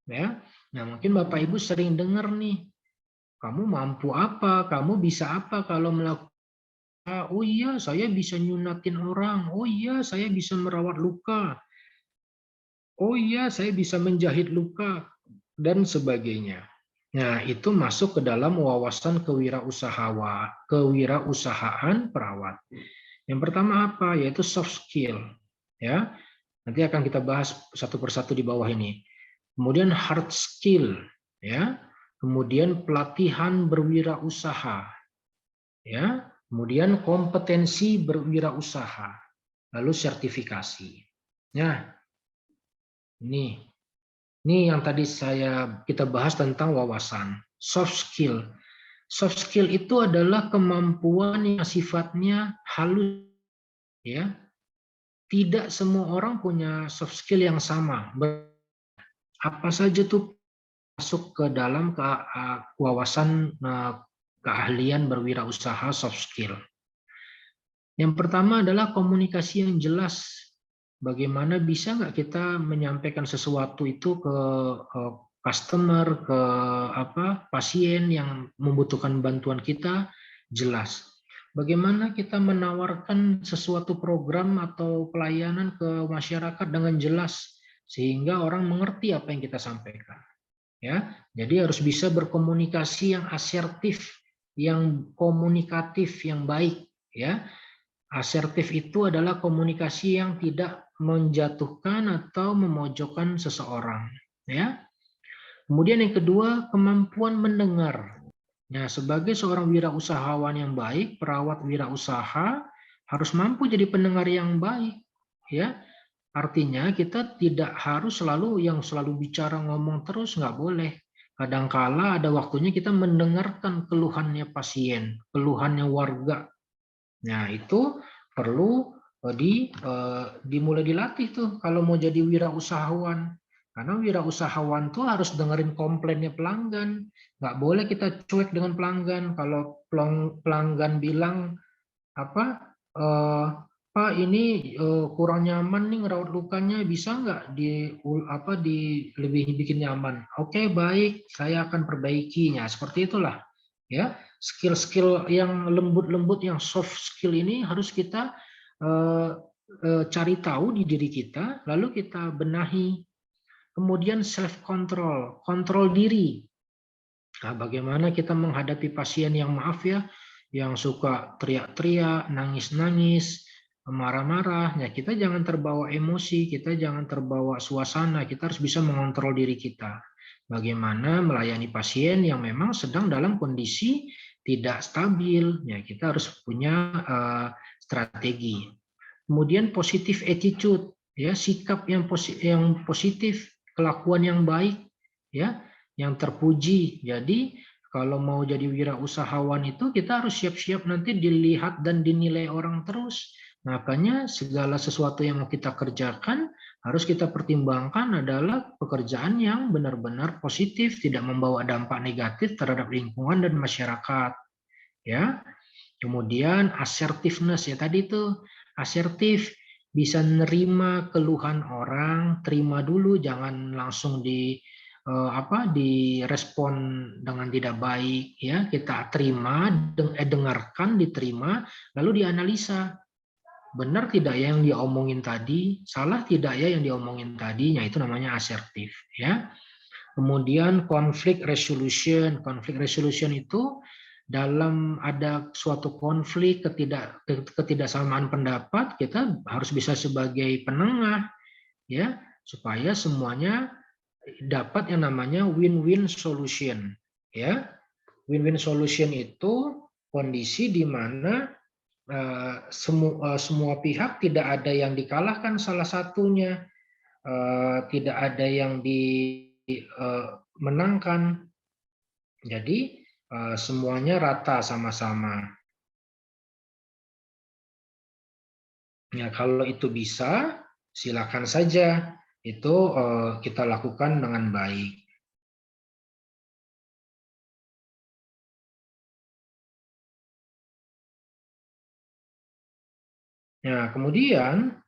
ya. Nah, mungkin Bapak Ibu sering dengar nih, kamu mampu apa? Kamu bisa apa kalau melakukan? Oh iya, saya bisa nyunatin orang. Oh iya, saya bisa merawat luka. Oh iya, saya bisa menjahit luka dan sebagainya. Nah, itu masuk ke dalam wawasan kewirausahaan perawat. Yang pertama apa? Yaitu soft skill. Ya, nanti akan kita bahas satu persatu di bawah ini. Kemudian hard skill, ya. Kemudian pelatihan berwirausaha, ya. Kemudian kompetensi berwirausaha, lalu sertifikasi. Nah, ini yang tadi kita bahas tentang wawasan, soft skill. Soft skill itu adalah kemampuan yang sifatnya halus, ya. Tidak semua orang punya soft skill yang sama. Apa saja tuh masuk ke dalam wawasan keahlian berwirausaha soft skill. Yang pertama adalah komunikasi yang jelas. Bagaimana bisa nggak kita menyampaikan sesuatu itu ke customer, ke pasien yang membutuhkan bantuan kita jelas. Bagaimana kita menawarkan sesuatu program atau pelayanan ke masyarakat dengan jelas sehingga orang mengerti apa yang kita sampaikan. Ya, jadi harus bisa berkomunikasi yang asertif, yang komunikatif, yang baik. Ya, asertif itu adalah komunikasi yang tidak menjatuhkan atau memojokkan seseorang. Ya, kemudian yang kedua kemampuan mendengar. Nah, sebagai seorang wirausahawan yang baik, perawat wirausaha harus mampu jadi pendengar yang baik. Ya, artinya kita tidak harus selalu bicara ngomong terus, nggak boleh. Kadangkala ada waktunya kita mendengarkan keluhannya pasien, keluhannya warga. Nah itu perlu dimulai dilatih tuh kalau mau jadi wirausahawan. Karena wirausahawan tuh harus dengerin komplainnya pelanggan. Nggak boleh kita cuek dengan pelanggan. Kalau pelanggan bilang Pak ini kurang nyaman nih ngerawat lukanya, bisa nggak lebih dibikin nyaman? Oke, baik, saya akan perbaikinya. Seperti itulah, ya. Skill-skill yang lembut-lembut, yang soft skill ini harus kita cari tahu di diri kita, lalu kita benahi. Kemudian self control, kontrol diri. Nah, bagaimana kita menghadapi pasien yang maaf ya, yang suka teriak-teriak, nangis-nangis, marah-marah, ya kita jangan terbawa emosi, kita jangan terbawa suasana, kita harus bisa mengontrol diri kita. Bagaimana melayani pasien yang memang sedang dalam kondisi tidak stabil, ya kita harus punya strategi. Kemudian positive attitude, ya sikap yang positif, kelakuan yang baik, ya yang terpuji. Jadi kalau mau jadi wirausahawan itu kita harus siap-siap nanti dilihat dan dinilai orang terus. Makanya segala sesuatu yang mau kita kerjakan harus kita pertimbangkan adalah pekerjaan yang benar-benar positif, tidak membawa dampak negatif terhadap lingkungan dan masyarakat. Ya. Kemudian assertiveness ya tadi itu asertif, bisa menerima keluhan orang, terima dulu, jangan langsung direspon dengan tidak baik, ya kita terima, dengarkan, diterima, lalu dianalisa benar tidak ya yang diomongin tadi, salah tidak ya yang diomongin tadi, itu namanya asertif, ya. Kemudian konflik resolution itu dalam ada suatu konflik, ketidaksamaan pendapat, kita harus bisa sebagai penengah, ya, supaya semuanya dapat yang namanya win-win solution, ya. Win-win solution itu kondisi di mana semua pihak tidak ada yang dikalahkan salah satunya, tidak ada yang dimenangkan. Jadi semuanya rata sama-sama. Ya, kalau itu bisa, silakan saja. Itu kita lakukan dengan baik. Nah, kemudian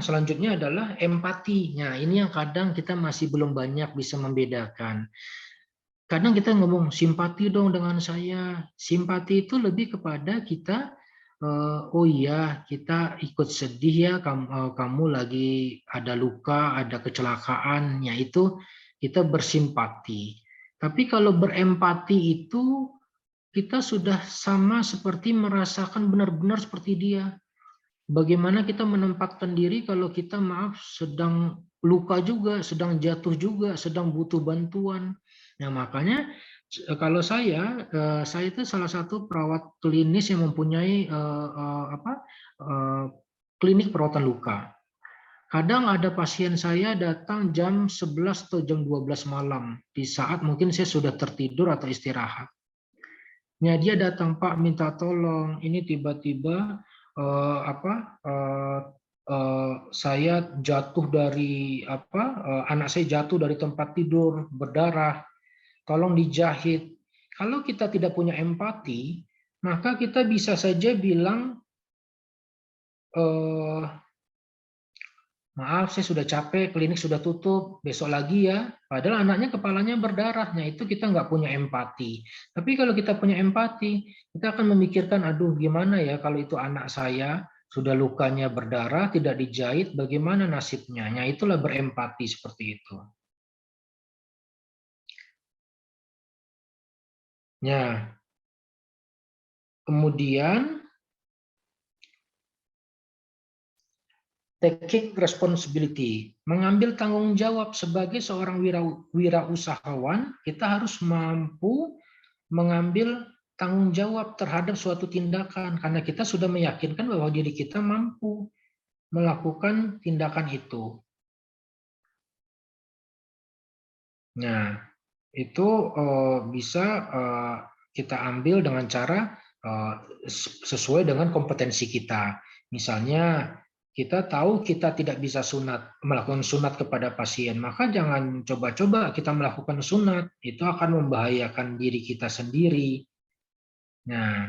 selanjutnya adalah empati. Nah, ini yang kadang kita masih belum banyak bisa membedakan. Kadang kita ngomong simpati dong dengan saya. Simpati itu lebih kepada kita, oh iya kita ikut sedih ya, kamu lagi ada luka, ada kecelakaan, ya itu kita bersimpati. Tapi kalau berempati itu kita sudah sama seperti merasakan benar-benar seperti dia. Bagaimana kita menempatkan diri kalau kita maaf sedang luka juga, sedang jatuh juga, sedang butuh bantuan. Nah, makanya kalau saya itu salah satu perawat klinis yang mempunyai klinik perawatan luka. Kadang ada pasien saya datang jam 11 atau jam 12 malam, di saat mungkin saya sudah tertidur atau istirahat. Nah, dia datang, Pak, minta tolong, ini tiba-tiba saya jatuh dari anak saya jatuh dari tempat tidur berdarah, tolong dijahit. Kalau kita tidak punya empati, maka kita bisa saja bilang maaf saya sudah capek, klinik sudah tutup, besok lagi ya. Padahal anaknya kepalanya berdarah, nah itu kita nggak punya empati. Tapi kalau kita punya empati, kita akan memikirkan, aduh gimana ya kalau itu anak saya sudah lukanya berdarah, tidak dijahit, bagaimana nasibnya. Nah itulah berempati seperti itu. Nah, kemudian taking responsibility, mengambil tanggung jawab sebagai seorang wirausahawan, kita harus mampu mengambil tanggung jawab terhadap suatu tindakan karena kita sudah meyakinkan bahwa diri kita mampu melakukan tindakan itu. Nah, itu bisa kita ambil dengan cara sesuai dengan kompetensi kita. Misalnya kita tahu kita tidak bisa melakukan sunat kepada pasien, maka jangan coba-coba kita melakukan sunat, itu akan membahayakan diri kita sendiri. Nah,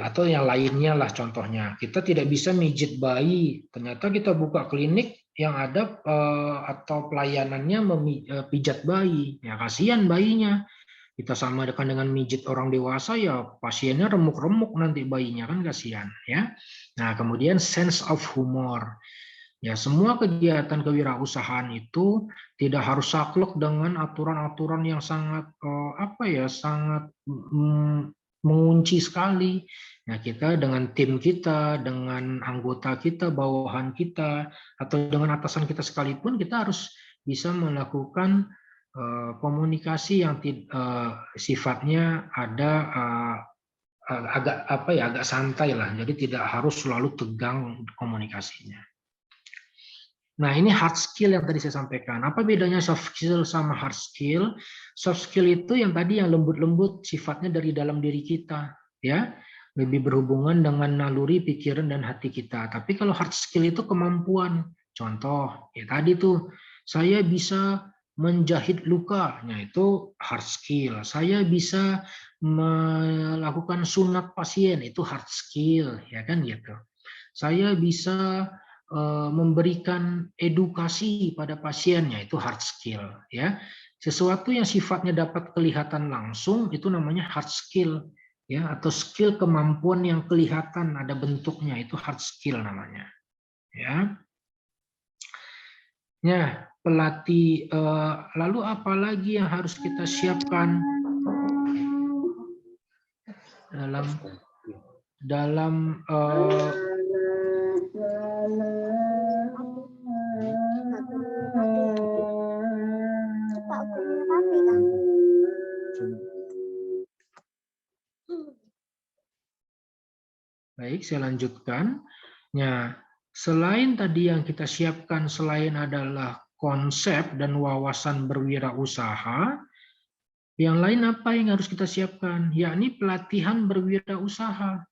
atau yang lainnya lah contohnya, kita tidak bisa mijit bayi, ternyata kita buka klinik yang ada atau pelayanannya pijat bayi, ya kasihan bayinya. Kita samakan dengan mijit orang dewasa, ya pasiennya remuk-remuk nanti bayinya, kan kasihan ya. Nah, kemudian sense of humor. Ya, semua kegiatan kewirausahaan itu tidak harus saklek dengan aturan-aturan yang sangat sangat mengunci sekali. Nah, kita dengan tim kita, dengan anggota kita, bawahan kita, atau dengan atasan kita sekalipun, kita harus bisa melakukan komunikasi yang sifatnya ada agak santai lah, jadi tidak harus selalu tegang komunikasinya. Nah, ini hard skill yang tadi saya sampaikan. Apa bedanya soft skill sama hard skill? Soft skill itu yang tadi yang lembut-lembut, sifatnya dari dalam diri kita, ya, lebih berhubungan dengan naluri, pikiran, dan hati kita. Tapi kalau hard skill itu kemampuan. Contoh, ya tadi tuh, saya bisa menjahit luka, nah itu hard skill. Saya bisa melakukan sunat pasien, itu hard skill, ya kan gitu. Saya bisa memberikan edukasi pada pasiennya, itu hard skill, ya. Sesuatu yang sifatnya dapat kelihatan langsung itu namanya hard skill. ya, atau skill kemampuan yang kelihatan ada bentuknya, itu hard skill namanya, ya. Nah, pelatih lalu apa lagi yang harus kita siapkan dalam baik, saya lanjutkan. Nah, selain tadi yang kita siapkan, selain adalah konsep dan wawasan berwirausaha, yang lain apa yang harus kita siapkan? Yakni pelatihan berwirausaha.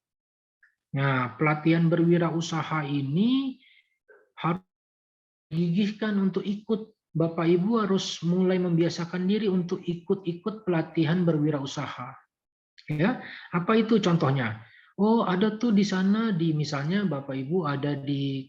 Nah, pelatihan berwirausaha ini harus digigihkan untuk ikut. Bapak Ibu harus mulai membiasakan diri untuk ikut-ikut pelatihan berwirausaha. Ya, apa itu contohnya? Oh, ada tuh di sana, di misalnya Bapak Ibu ada di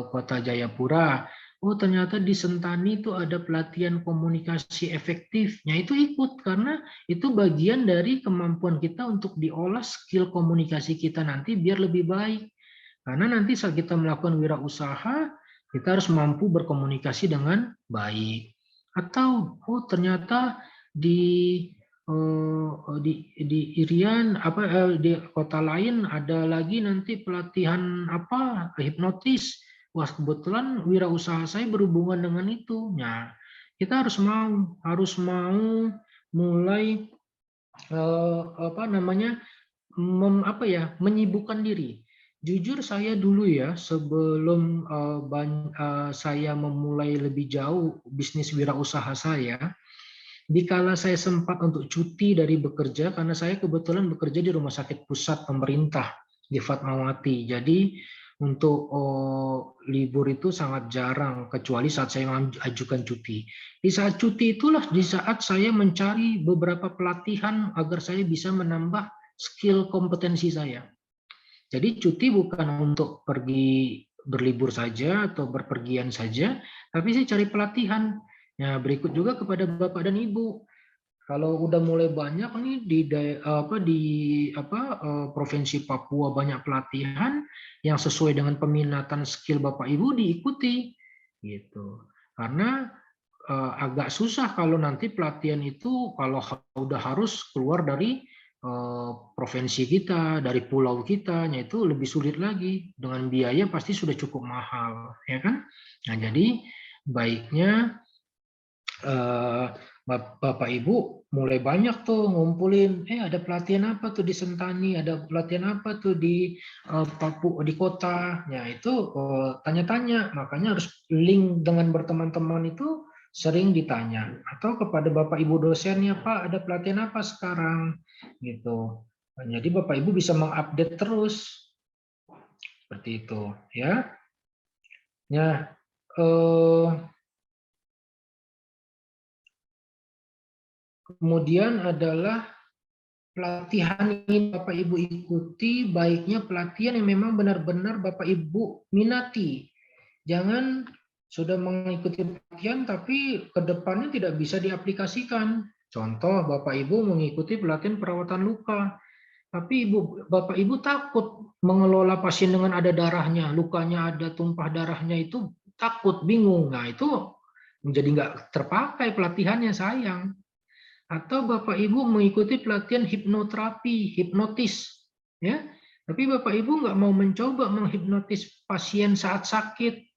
Kota Jayapura. Oh, ternyata di Sentani itu ada pelatihan komunikasi efektif. Nah, itu ikut karena itu bagian dari kemampuan kita untuk diolah skill komunikasi kita nanti biar lebih baik. Karena nanti saat kita melakukan wirausaha, kita harus mampu berkomunikasi dengan baik. Atau oh ternyata di Irian di kota lain ada lagi nanti pelatihan hipnotis. Wah, kebetulan wirausaha saya berhubungan dengan itu. Nah, kita harus mau mulai menyibukkan diri. Jujur saya dulu ya, sebelum saya memulai lebih jauh bisnis wirausaha saya, dikala saya sempat untuk cuti dari bekerja, karena saya kebetulan bekerja di rumah sakit pusat pemerintah di Fatmawati. Jadi untuk libur itu sangat jarang, kecuali saat saya mengajukan cuti. Di saat cuti itulah di saat saya mencari beberapa pelatihan agar saya bisa menambah skill kompetensi saya. Jadi cuti bukan untuk pergi berlibur saja atau berpergian saja, tapi saya cari pelatihan. Nah, berikut juga kepada Bapak dan Ibu. Kalau udah mulai banyak nih di Provinsi Papua banyak pelatihan yang sesuai dengan peminatan skill Bapak Ibu diikuti gitu. Karena agak susah kalau nanti pelatihan itu kalau udah harus keluar dari provinsi kita, dari pulau kita, itu lebih sulit lagi. Dengan biaya pasti sudah cukup mahal, ya kan? Nah, jadi baiknya Bapak Ibu mulai banyak tuh ngumpulin, ada pelatihan apa tuh di Sentani, ada pelatihan apa tuh di Papua, di kota. Nah, itu tanya-tanya, makanya harus link dengan berteman-teman itu sering ditanya, atau kepada Bapak Ibu dosennya, Pak ada pelatihan apa sekarang gitu. Jadi Bapak Ibu bisa mengupdate terus seperti itu, ya. Nah, kemudian adalah pelatihan ini Bapak Ibu ikuti, baiknya pelatihan yang memang benar-benar Bapak Ibu minati. Jangan sudah mengikuti pelatihan tapi ke depannya tidak bisa diaplikasikan. Contoh, Bapak Ibu mengikuti pelatihan perawatan luka, tapi Bapak Ibu takut mengelola pasien dengan ada darahnya, lukanya ada tumpah darahnya, itu takut, bingung. Nah, itu menjadi nggak terpakai pelatihannya, sayang. Atau Bapak Ibu mengikuti pelatihan hipnoterapi, hipnotis, ya, tapi Bapak Ibu nggak mau mencoba menghipnotis pasien saat sakit.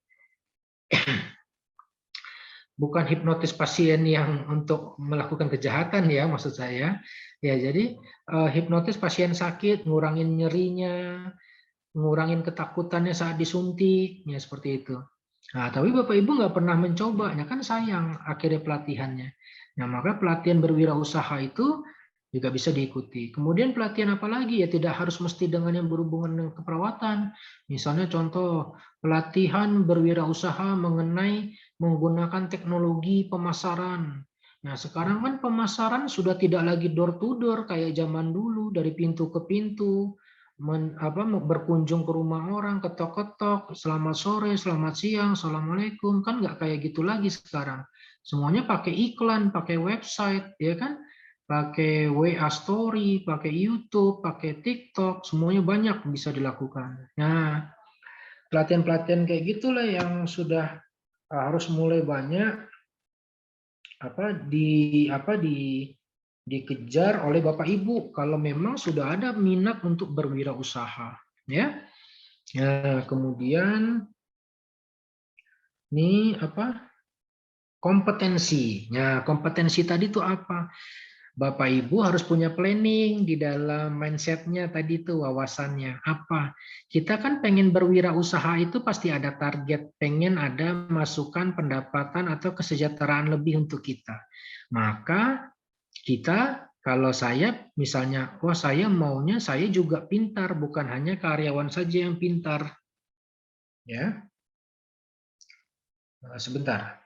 Bukan hipnotis pasien yang untuk melakukan kejahatan ya, maksud saya. Ya, jadi hipnotis pasien sakit, ngurangin nyerinya, ngurangin ketakutannya saat disuntik, ya seperti itu. Nah, tapi Bapak Ibu nggak pernah mencoba, ya kan sayang akhirnya pelatihannya. Nah, maka pelatihan berwirausaha itu juga bisa diikuti. Kemudian pelatihan apa lagi? Ya tidak harus mesti dengan yang berhubungan dengan keperawatan. Misalnya contoh pelatihan berwirausaha mengenai menggunakan teknologi pemasaran. Nah, sekarang kan pemasaran sudah tidak lagi door to door kayak zaman dulu, dari pintu ke pintu, berkunjung ke rumah orang, ketok-ketok, selamat sore, selamat siang, assalamualaikum, kan nggak kayak gitu lagi sekarang. Semuanya pakai iklan, pakai website, ya kan? pakai WA Story, pakai YouTube, pakai TikTok, semuanya banyak bisa dilakukan. Nah, pelatihan-pelatihan kayak gitulah yang sudah harus mulai banyak dikejar oleh Bapak Ibu kalau memang sudah ada minat untuk berwirausaha, ya. Nah, kemudian ini kompetensi. Nah, kompetensi tadi itu apa? Bapak Ibu harus punya planning di dalam mindsetnya tadi itu, wawasannya apa. Kita kan pengen berwirausaha itu pasti ada target, pengen ada masukan pendapatan atau kesejahteraan lebih untuk kita. Maka kita, kalau saya misalnya, wah saya maunya saya juga pintar, bukan hanya karyawan saja yang pintar. Ya, sebentar.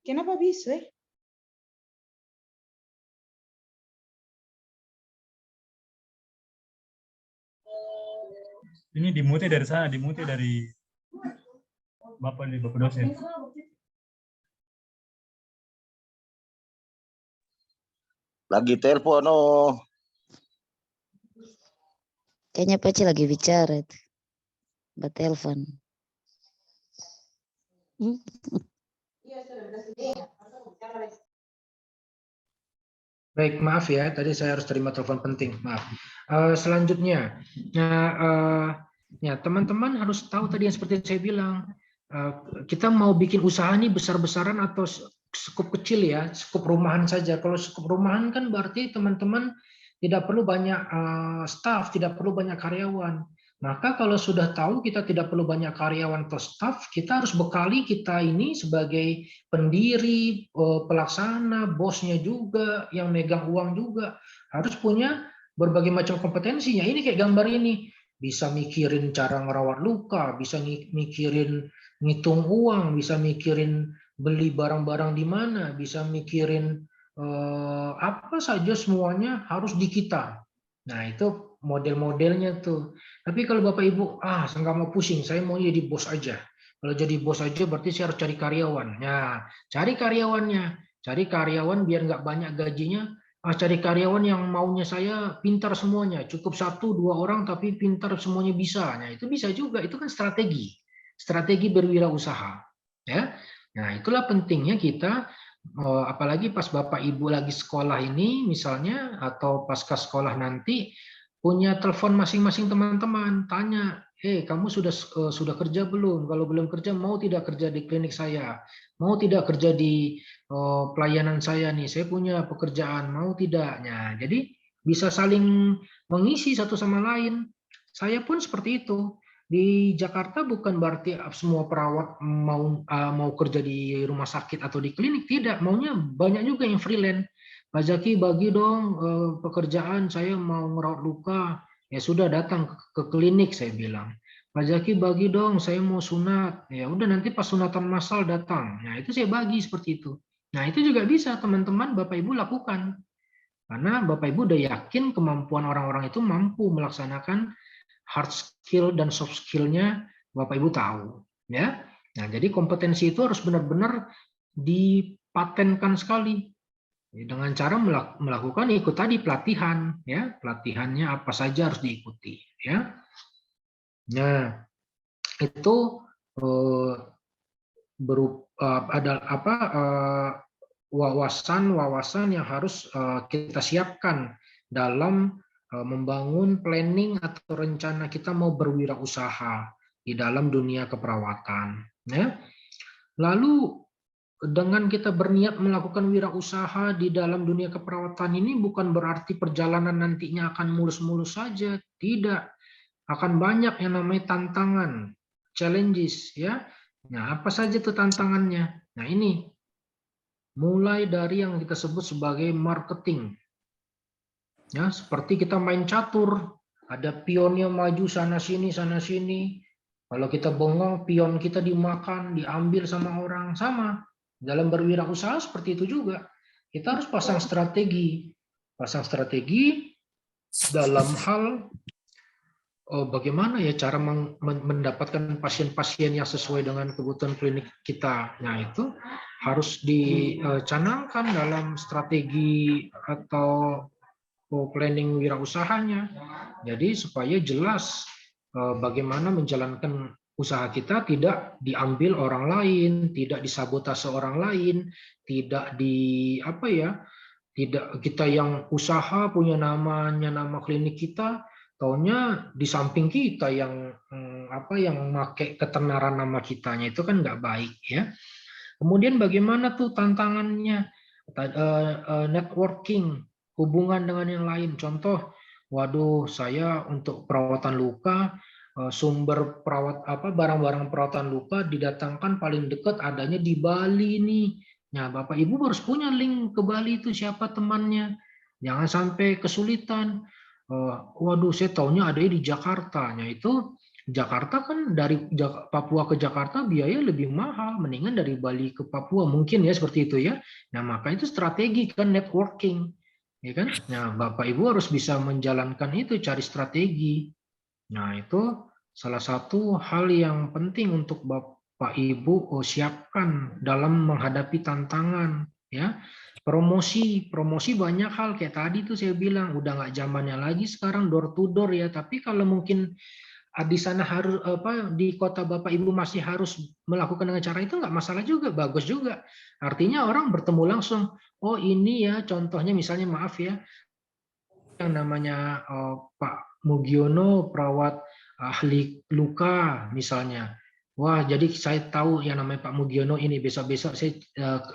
Kenapa bisa? Ini dimute dari sana, dimute dari Bapak dosen. Lagi telepon, oh. Kayaknya Paci lagi bicara itu. Bertelepon. Baik, maaf ya, tadi saya harus terima telepon penting, maaf. Selanjutnya, ya teman-teman harus tahu tadi yang seperti saya bilang, kita mau bikin usaha ini besar-besaran atau skup kecil ya, skup rumahan saja. Kalau skup rumahan kan berarti teman-teman tidak perlu banyak staff, tidak perlu banyak karyawan. Maka kalau sudah tahu kita tidak perlu banyak karyawan atau staff, kita harus bekali kita ini sebagai pendiri, pelaksana, bosnya juga, yang megang uang juga. Harus punya berbagai macam kompetensinya. Ini kayak gambar ini. Bisa mikirin cara ngerawat luka, bisa mikirin ngitung uang, bisa mikirin beli barang-barang di mana, bisa mikirin apa saja semuanya harus di kita. Nah, itu model-modelnya tuh. Tapi kalau Bapak Ibu, saya nggak mau pusing, saya mau jadi bos aja. Kalau jadi bos aja berarti saya harus cari karyawan. Nah, cari karyawannya. Cari karyawan biar nggak banyak gajinya. Cari karyawan yang maunya saya pintar semuanya. Cukup 1-2 orang tapi pintar semuanya bisa. Nah, itu bisa juga. Itu kan strategi. Strategi berwirausaha. Ya. Nah, itulah pentingnya kita, apalagi pas Bapak Ibu lagi sekolah ini misalnya, atau pasca sekolah nanti, punya telepon masing-masing teman-teman, tanya, kamu sudah kerja belum? Kalau belum kerja, mau tidak kerja di klinik saya? Mau tidak kerja di pelayanan saya nih? Saya punya pekerjaan, mau tidak? Nah, jadi bisa saling mengisi satu sama lain. Saya pun seperti itu. Di Jakarta bukan berarti semua perawat mau kerja di rumah sakit atau di klinik, tidak. Maunya banyak juga yang freelance. Pak Zaki bagi dong pekerjaan, saya mau ngerawat luka. Ya sudah, datang ke klinik, saya bilang. Pak Zaki bagi dong, saya mau sunat. Ya udah, nanti pas sunatan massal datang. Nah, itu saya bagi seperti itu. Nah, itu juga bisa teman-teman Bapak Ibu lakukan. Karena Bapak Ibu udah yakin kemampuan orang-orang itu mampu melaksanakan hard skill dan soft skill-nya, Bapak Ibu tahu. Ya. Nah, jadi kompetensi itu harus benar-benar dipatenkan sekali. Dengan cara melakukan ikut tadi pelatihan, ya, pelatihannya apa saja harus diikuti, ya. Nah, itu ada wawasan yang harus kita siapkan dalam membangun planning atau rencana kita mau berwirausaha di dalam dunia keperawatan, ya. Lalu dengan kita berniat melakukan wirausaha di dalam dunia keperawatan ini bukan berarti perjalanan nantinya akan mulus-mulus saja, tidak. Akan banyak yang namanya tantangan, challenges, ya. Nah, apa saja itu tantangannya? Nah, ini mulai dari yang kita sebut sebagai marketing. Ya, seperti kita main catur, ada pionnya maju sana sini sana sini. Kalau kita bengong, pion kita dimakan, diambil sama orang, sama. Dalam berwirausaha seperti itu juga. Kita harus pasang strategi dalam hal bagaimana ya cara mendapatkan pasien-pasien yang sesuai dengan kebutuhan klinik kita. Nah, itu harus dicanangkan dalam strategi atau planning wirausahanya. Jadi supaya jelas bagaimana menjalankan usaha kita, tidak diambil orang lain, tidak disabotase orang lain, tidak tidak kita yang usaha punya nama klinik kita, taunya di samping kita yang pakai ketenaran nama kitanya, itu kan nggak baik ya. Kemudian bagaimana tuh tantangannya, networking, hubungan dengan yang lain. Contoh, waduh, saya untuk perawatan luka, sumber barang-barang perawatan luka didatangkan paling dekat adanya di Bali nih. Nah, Bapak Ibu harus punya link ke Bali, itu siapa temannya. Jangan sampai kesulitan. Waduh, saya taunya ada di Jakarta. Nah, itu Jakarta kan dari Papua ke Jakarta biaya lebih mahal, mendingan dari Bali ke Papua, mungkin ya seperti itu ya. Nah, maka itu strategi kan, networking. Ya kan? Nah, Bapak Ibu harus bisa menjalankan itu, cari strategi. Nah, itu salah satu hal yang penting untuk Bapak Ibu siapkan dalam menghadapi tantangan ya. Promosi banyak hal kayak tadi tuh saya bilang udah nggak zamannya lagi sekarang door to door ya, tapi kalau mungkin di sana harus di kota Bapak Ibu masih harus melakukan dengan cara itu, nggak masalah juga, bagus juga. Artinya orang bertemu langsung. Oh, ini ya contohnya, misalnya maaf ya, yang namanya Pak Mugiono, perawat ahli luka misalnya. Wah, jadi saya tahu yang namanya Pak Mugiono ini, besok-besok saya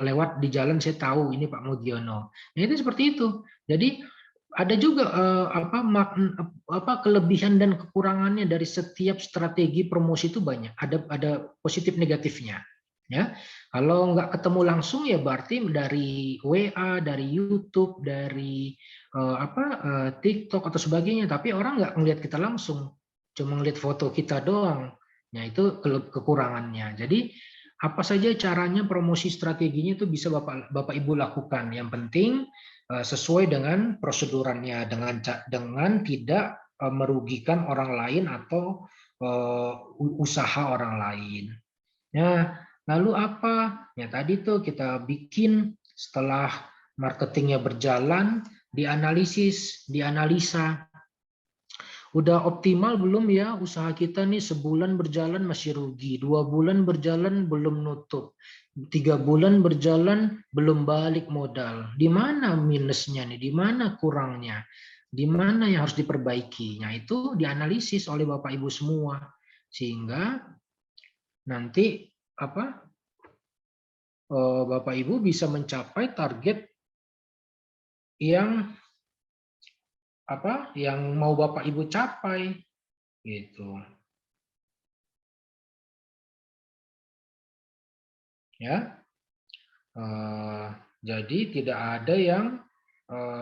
lewat di jalan saya tahu ini Pak Mugiono. Nah, itu seperti itu. Jadi ada juga kelebihan dan kekurangannya dari setiap strategi promosi itu banyak. Ada positif negatifnya. Ya, kalau nggak ketemu langsung ya berarti dari WA, dari YouTube, dari TikTok atau sebagainya. Tapi orang nggak ngelihat kita langsung, cuma ngelihat foto kita doang. Nah, itu kekurangannya. Jadi apa saja caranya, promosi strateginya itu bisa Bapak Ibu lakukan. Yang penting sesuai dengan prosedurannya, dengan tidak merugikan orang lain atau usaha orang lain. Nah, lalu apa? Ya tadi tuh kita bikin setelah marketingnya berjalan, dianalisa. Udah optimal belum ya usaha kita nih, sebulan berjalan masih rugi, 2 bulan berjalan belum nutup, 3 bulan berjalan belum balik modal. Di mana minusnya nih? Di mana kurangnya? Di mana yang harus diperbaiki? Nah, itu dianalisis oleh Bapak Ibu semua, sehingga nanti Bapak Ibu bisa mencapai target yang mau Bapak Ibu capai gitu. Ya. Jadi tidak ada yang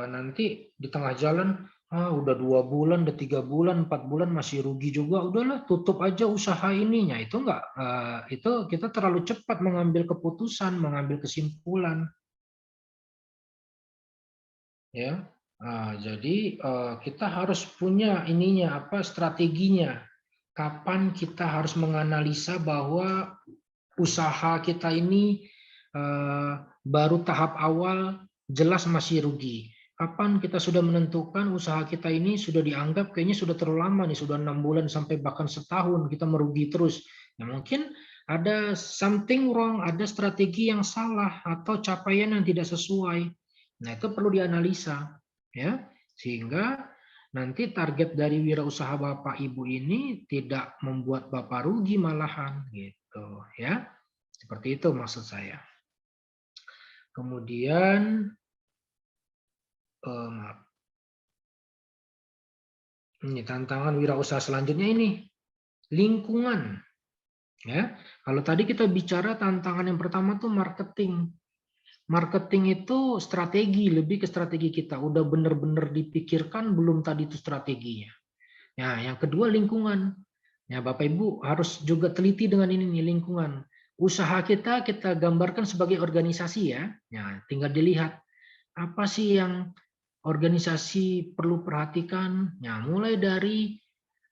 nanti di tengah jalan udah 2 bulan, udah 3 bulan, 4 bulan masih rugi juga, udahlah tutup aja usaha ininya. Itu enggak, itu kita terlalu cepat mengambil keputusan, mengambil kesimpulan. Ya. Jadi kita harus punya strateginya. Kapan kita harus menganalisa bahwa usaha kita ini baru tahap awal, jelas masih rugi. Kapan kita sudah menentukan usaha kita ini sudah dianggap kayaknya sudah terlalu lama nih, sudah 6 bulan sampai bahkan setahun kita merugi terus. Nah, mungkin ada something wrong, ada strategi yang salah atau capaian yang tidak sesuai. Nah, itu perlu dianalisa ya, sehingga nanti target dari wirausaha Bapak Ibu ini tidak membuat Bapak rugi malahan gitu ya. Seperti itu maksud saya. Kemudian ini tantangan wirausaha selanjutnya ini lingkungan. Ya, kalau tadi kita bicara tantangan yang pertama tuh marketing. Marketing itu strategi, lebih ke strategi kita. Udah benar-benar dipikirkan belum tadi itu strateginya. Nah, yang kedua lingkungan. Ya, Bapak Ibu harus juga teliti dengan ini nih, lingkungan. Usaha kita gambarkan sebagai organisasi ya. Ya, tinggal dilihat apa sih yang organisasi perlu perhatikan. Ya, mulai dari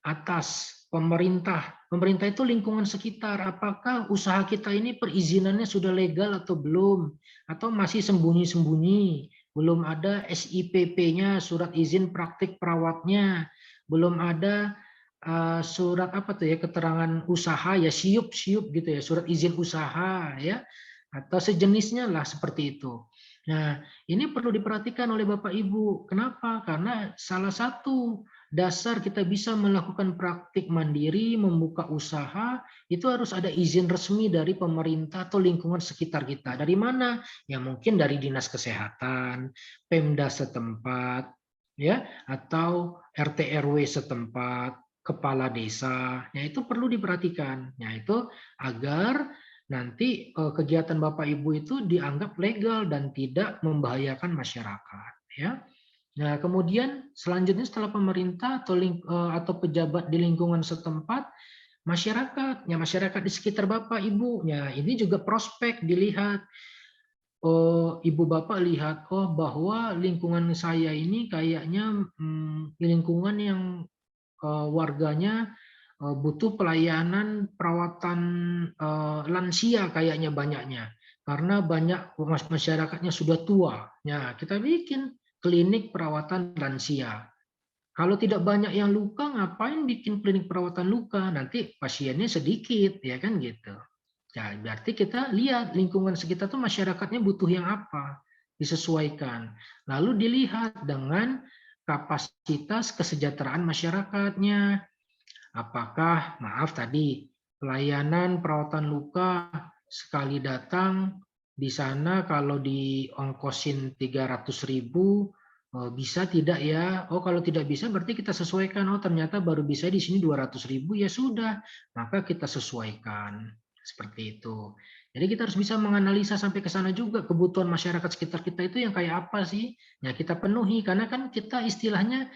atas pemerintah. Pemerintah itu lingkungan sekitar. Apakah usaha kita ini perizinannya sudah legal atau belum? Atau masih sembunyi-sembunyi? Belum ada SIPP-nya, surat izin praktik perawatnya. Belum ada surat apa tuh ya, keterangan usaha ya, siup gitu ya, surat izin usaha ya, atau sejenisnya lah seperti itu. Nah, ini perlu diperhatikan oleh Bapak Ibu. Kenapa? Karena salah satu dasar kita bisa melakukan praktik mandiri, membuka usaha, itu harus ada izin resmi dari pemerintah atau lingkungan sekitar kita. Dari mana? Ya mungkin dari Dinas Kesehatan, Pemda setempat, ya, atau RT RW setempat, kepala desa. Ya itu perlu diperhatikan. Ya itu agar nanti kegiatan Bapak Ibu itu dianggap legal dan tidak membahayakan masyarakat, ya. Nah, kemudian selanjutnya setelah pemerintah atau pejabat di lingkungan setempat, masyarakat, ya masyarakat di sekitar Bapak Ibu, ya ini juga prospek dilihat. Ibu Bapak lihat, oh bahwa lingkungan saya ini kayaknya lingkungan yang warganya butuh pelayanan perawatan lansia kayaknya banyaknya. Karena banyak masyarakatnya sudah tua. Ya, kita bikin klinik perawatan lansia. Kalau tidak banyak yang luka, ngapain bikin klinik perawatan luka? Nanti pasiennya sedikit, ya kan gitu. Ya, berarti kita lihat lingkungan sekitar tuh masyarakatnya butuh yang apa, disesuaikan. Lalu dilihat dengan kapasitas kesejahteraan masyarakatnya. Apakah, maaf tadi, pelayanan perawatan luka sekali datang di sana kalau diongkosin 300.000 bisa tidak ya? Oh kalau tidak bisa berarti kita sesuaikan. Oh ternyata baru bisa di sini 200.000 ya sudah, maka kita sesuaikan seperti itu. Jadi kita harus bisa menganalisa sampai ke sana juga kebutuhan masyarakat sekitar kita itu yang kayak apa sih? Ya kita penuhi karena kan kita istilahnya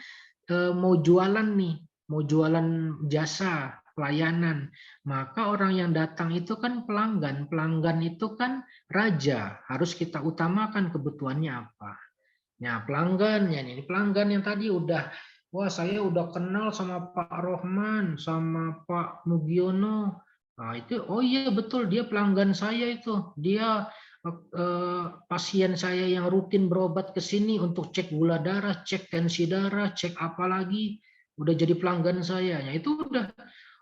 mau jualan nih, mau jualan jasa pelayanan, maka orang yang datang itu kan pelanggan. Pelanggan itu kan raja, harus kita utamakan kebutuhannya apa. Nah, pelanggan, ya ini pelanggan yang tadi udah, wah saya udah kenal sama Pak Rohman, sama Pak Mugiono. Nah, itu, oh iya betul dia pelanggan saya itu. Dia pasien saya yang rutin berobat ke sini untuk cek gula darah, cek tensi darah, cek apa lagi, udah jadi pelanggan saya. Ya itu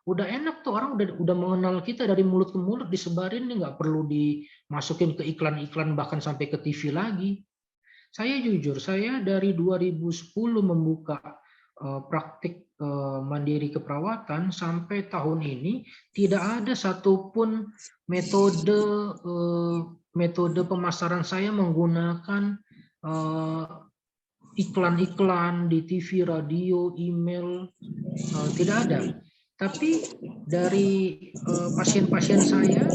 udah enak tuh, orang udah mengenal kita dari mulut ke mulut, disebarin nih, nggak perlu dimasukin ke iklan-iklan bahkan sampai ke TV lagi. Saya jujur, saya dari 2010 membuka praktik mandiri keperawatan sampai tahun ini tidak ada satupun metode pemasaran saya menggunakan iklan-iklan di TV, radio, email, tidak ada. Tapi dari pasien-pasien saya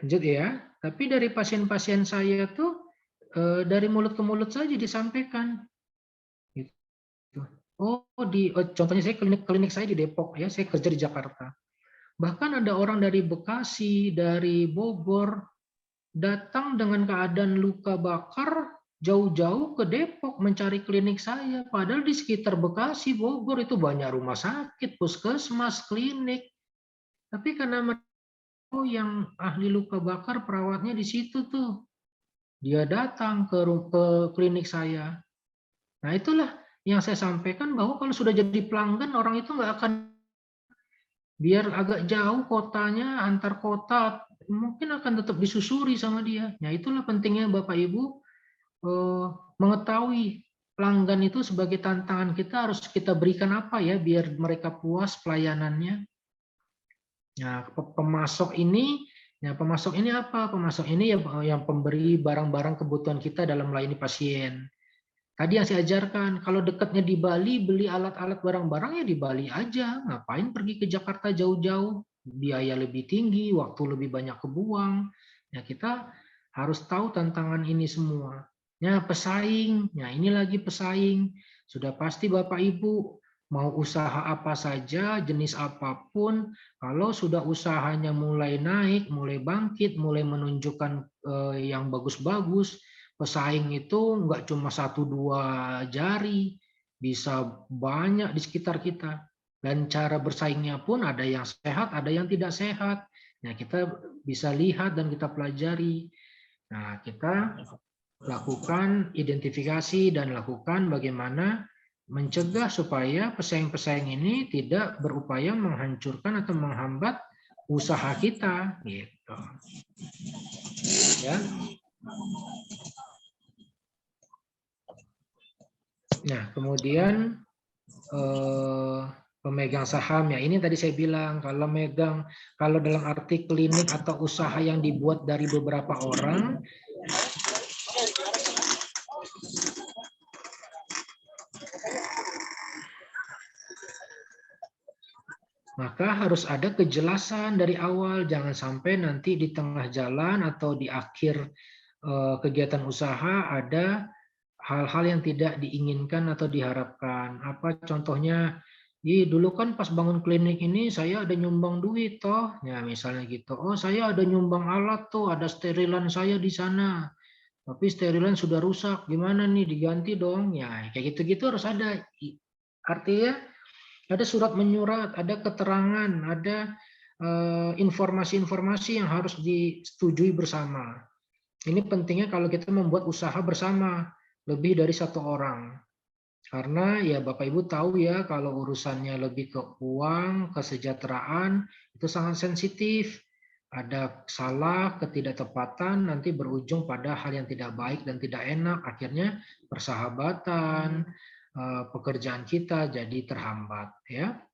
lanjut ya, tapi dari pasien-pasien saya tuh dari mulut ke mulut saja disampaikan. Gitu. Contohnya saya klinik saya di Depok ya, saya kerja di Jakarta. Bahkan ada orang dari Bekasi, dari Bogor datang dengan keadaan luka bakar jauh-jauh ke Depok mencari klinik saya. Padahal di sekitar Bekasi, Bogor itu banyak rumah sakit, puskesmas, klinik. Tapi karena yang ahli luka bakar perawatnya di situ tuh, dia datang ke klinik saya. Nah itulah yang saya sampaikan, bahwa kalau sudah jadi pelanggan, orang itu nggak akan, biar agak jauh kotanya, antar kota, mungkin akan tetap disusuri sama dia. Nah itulah pentingnya Bapak Ibu mengetahui pelanggan itu sebagai tantangan kita, harus kita berikan apa ya biar mereka puas pelayanannya. Nah, pemasok ini apa? Pemasok ini yang pemberi barang-barang kebutuhan kita dalam melayani pasien. Tadi yang saya ajarkan, kalau dekatnya di Bali, beli alat-alat barang-barang ya di Bali aja. Ngapain pergi ke Jakarta jauh-jauh? Biaya lebih tinggi, waktu lebih banyak kebuang. Ya kita harus tahu tantangan ini semua. Ya pesaing, ya ini lagi pesaing. Sudah pasti Bapak Ibu mau usaha apa saja, jenis apapun, kalau sudah usahanya mulai naik, mulai bangkit, mulai menunjukkan yang bagus-bagus, pesaing itu nggak cuma 1-2 jari, bisa banyak di sekitar kita. Dan cara bersaingnya pun ada yang sehat, ada yang tidak sehat. Nah, kita bisa lihat dan kita pelajari. Nah, kita lakukan identifikasi dan lakukan bagaimana mencegah supaya pesaing-pesaing ini tidak berupaya menghancurkan atau menghambat usaha kita, gitu. Ya. Nah, kemudian pemegang saham ya ini tadi saya bilang kalau dalam arti klinik atau usaha yang dibuat dari beberapa orang, maka harus ada kejelasan dari awal, jangan sampai nanti di tengah jalan atau di akhir kegiatan usaha ada hal-hal yang tidak diinginkan atau diharapkan. Apa contohnya? Dulu kan pas bangun klinik ini saya ada nyumbang duit toh, ya misalnya gitu. Oh saya ada nyumbang alat tuh, ada sterilan saya di sana. Tapi sterilan sudah rusak, gimana nih diganti dong? Ya kayak gitu-gitu harus ada. Artinya ada surat menyurat, ada keterangan, ada informasi-informasi yang harus disetujui bersama. Ini pentingnya kalau kita membuat usaha bersama. Lebih dari 1 orang. Karena ya Bapak Ibu tahu ya kalau urusannya lebih ke uang, kesejahteraan, itu sangat sensitif. Ada salah, ketidaktepatan, nanti berujung pada hal yang tidak baik dan tidak enak. Akhirnya persahabatan, pekerjaan kita jadi terhambat. Ya.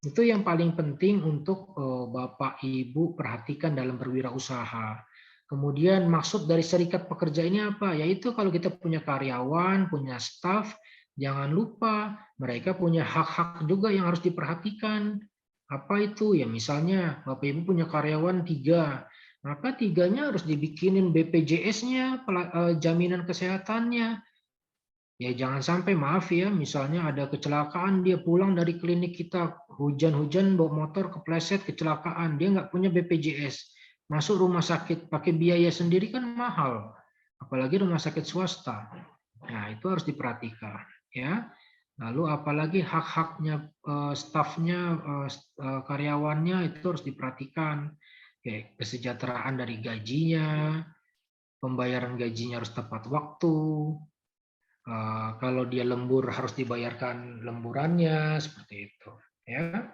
Itu yang paling penting untuk Bapak Ibu perhatikan dalam berwirausaha. Kemudian maksud dari serikat pekerja ini apa? Yaitu kalau kita punya karyawan, punya staf, jangan lupa mereka punya hak-hak juga yang harus diperhatikan. Apa itu? Ya misalnya Bapak Ibu punya karyawan 3, maka 3-nya harus dibikinin BPJS-nya, jaminan kesehatannya. Ya jangan sampai maaf ya, misalnya ada kecelakaan, dia pulang dari klinik kita, hujan-hujan bawa motor kepleset kecelakaan, dia nggak punya BPJS. Masuk rumah sakit pakai biaya sendiri kan mahal, apalagi rumah sakit swasta. Nah itu harus diperhatikan, ya. Lalu apalagi hak-haknya stafnya, karyawannya itu harus diperhatikan, kayak kesejahteraan dari gajinya, pembayaran gajinya harus tepat waktu. Kalau dia lembur harus dibayarkan lemburannya, seperti itu, ya.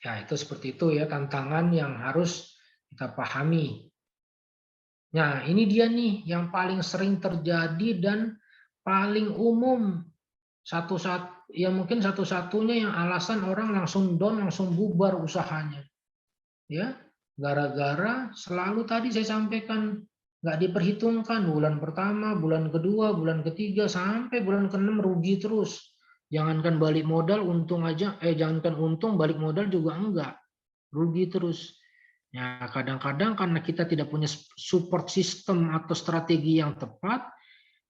Ya itu seperti itu ya tantangan yang harus kita pahami. Nah, ini dia nih yang paling sering terjadi dan paling umum. Ya mungkin satu-satunya yang alasan orang langsung down, langsung bubar usahanya. Ya, gara-gara selalu tadi saya sampaikan nggak diperhitungkan bulan pertama, bulan kedua, bulan ketiga sampai bulan ke-6 rugi terus. Jangankan balik modal untung aja, jangankan untung balik modal juga enggak. Rugi terus. Ya, kadang-kadang karena kita tidak punya support system atau strategi yang tepat,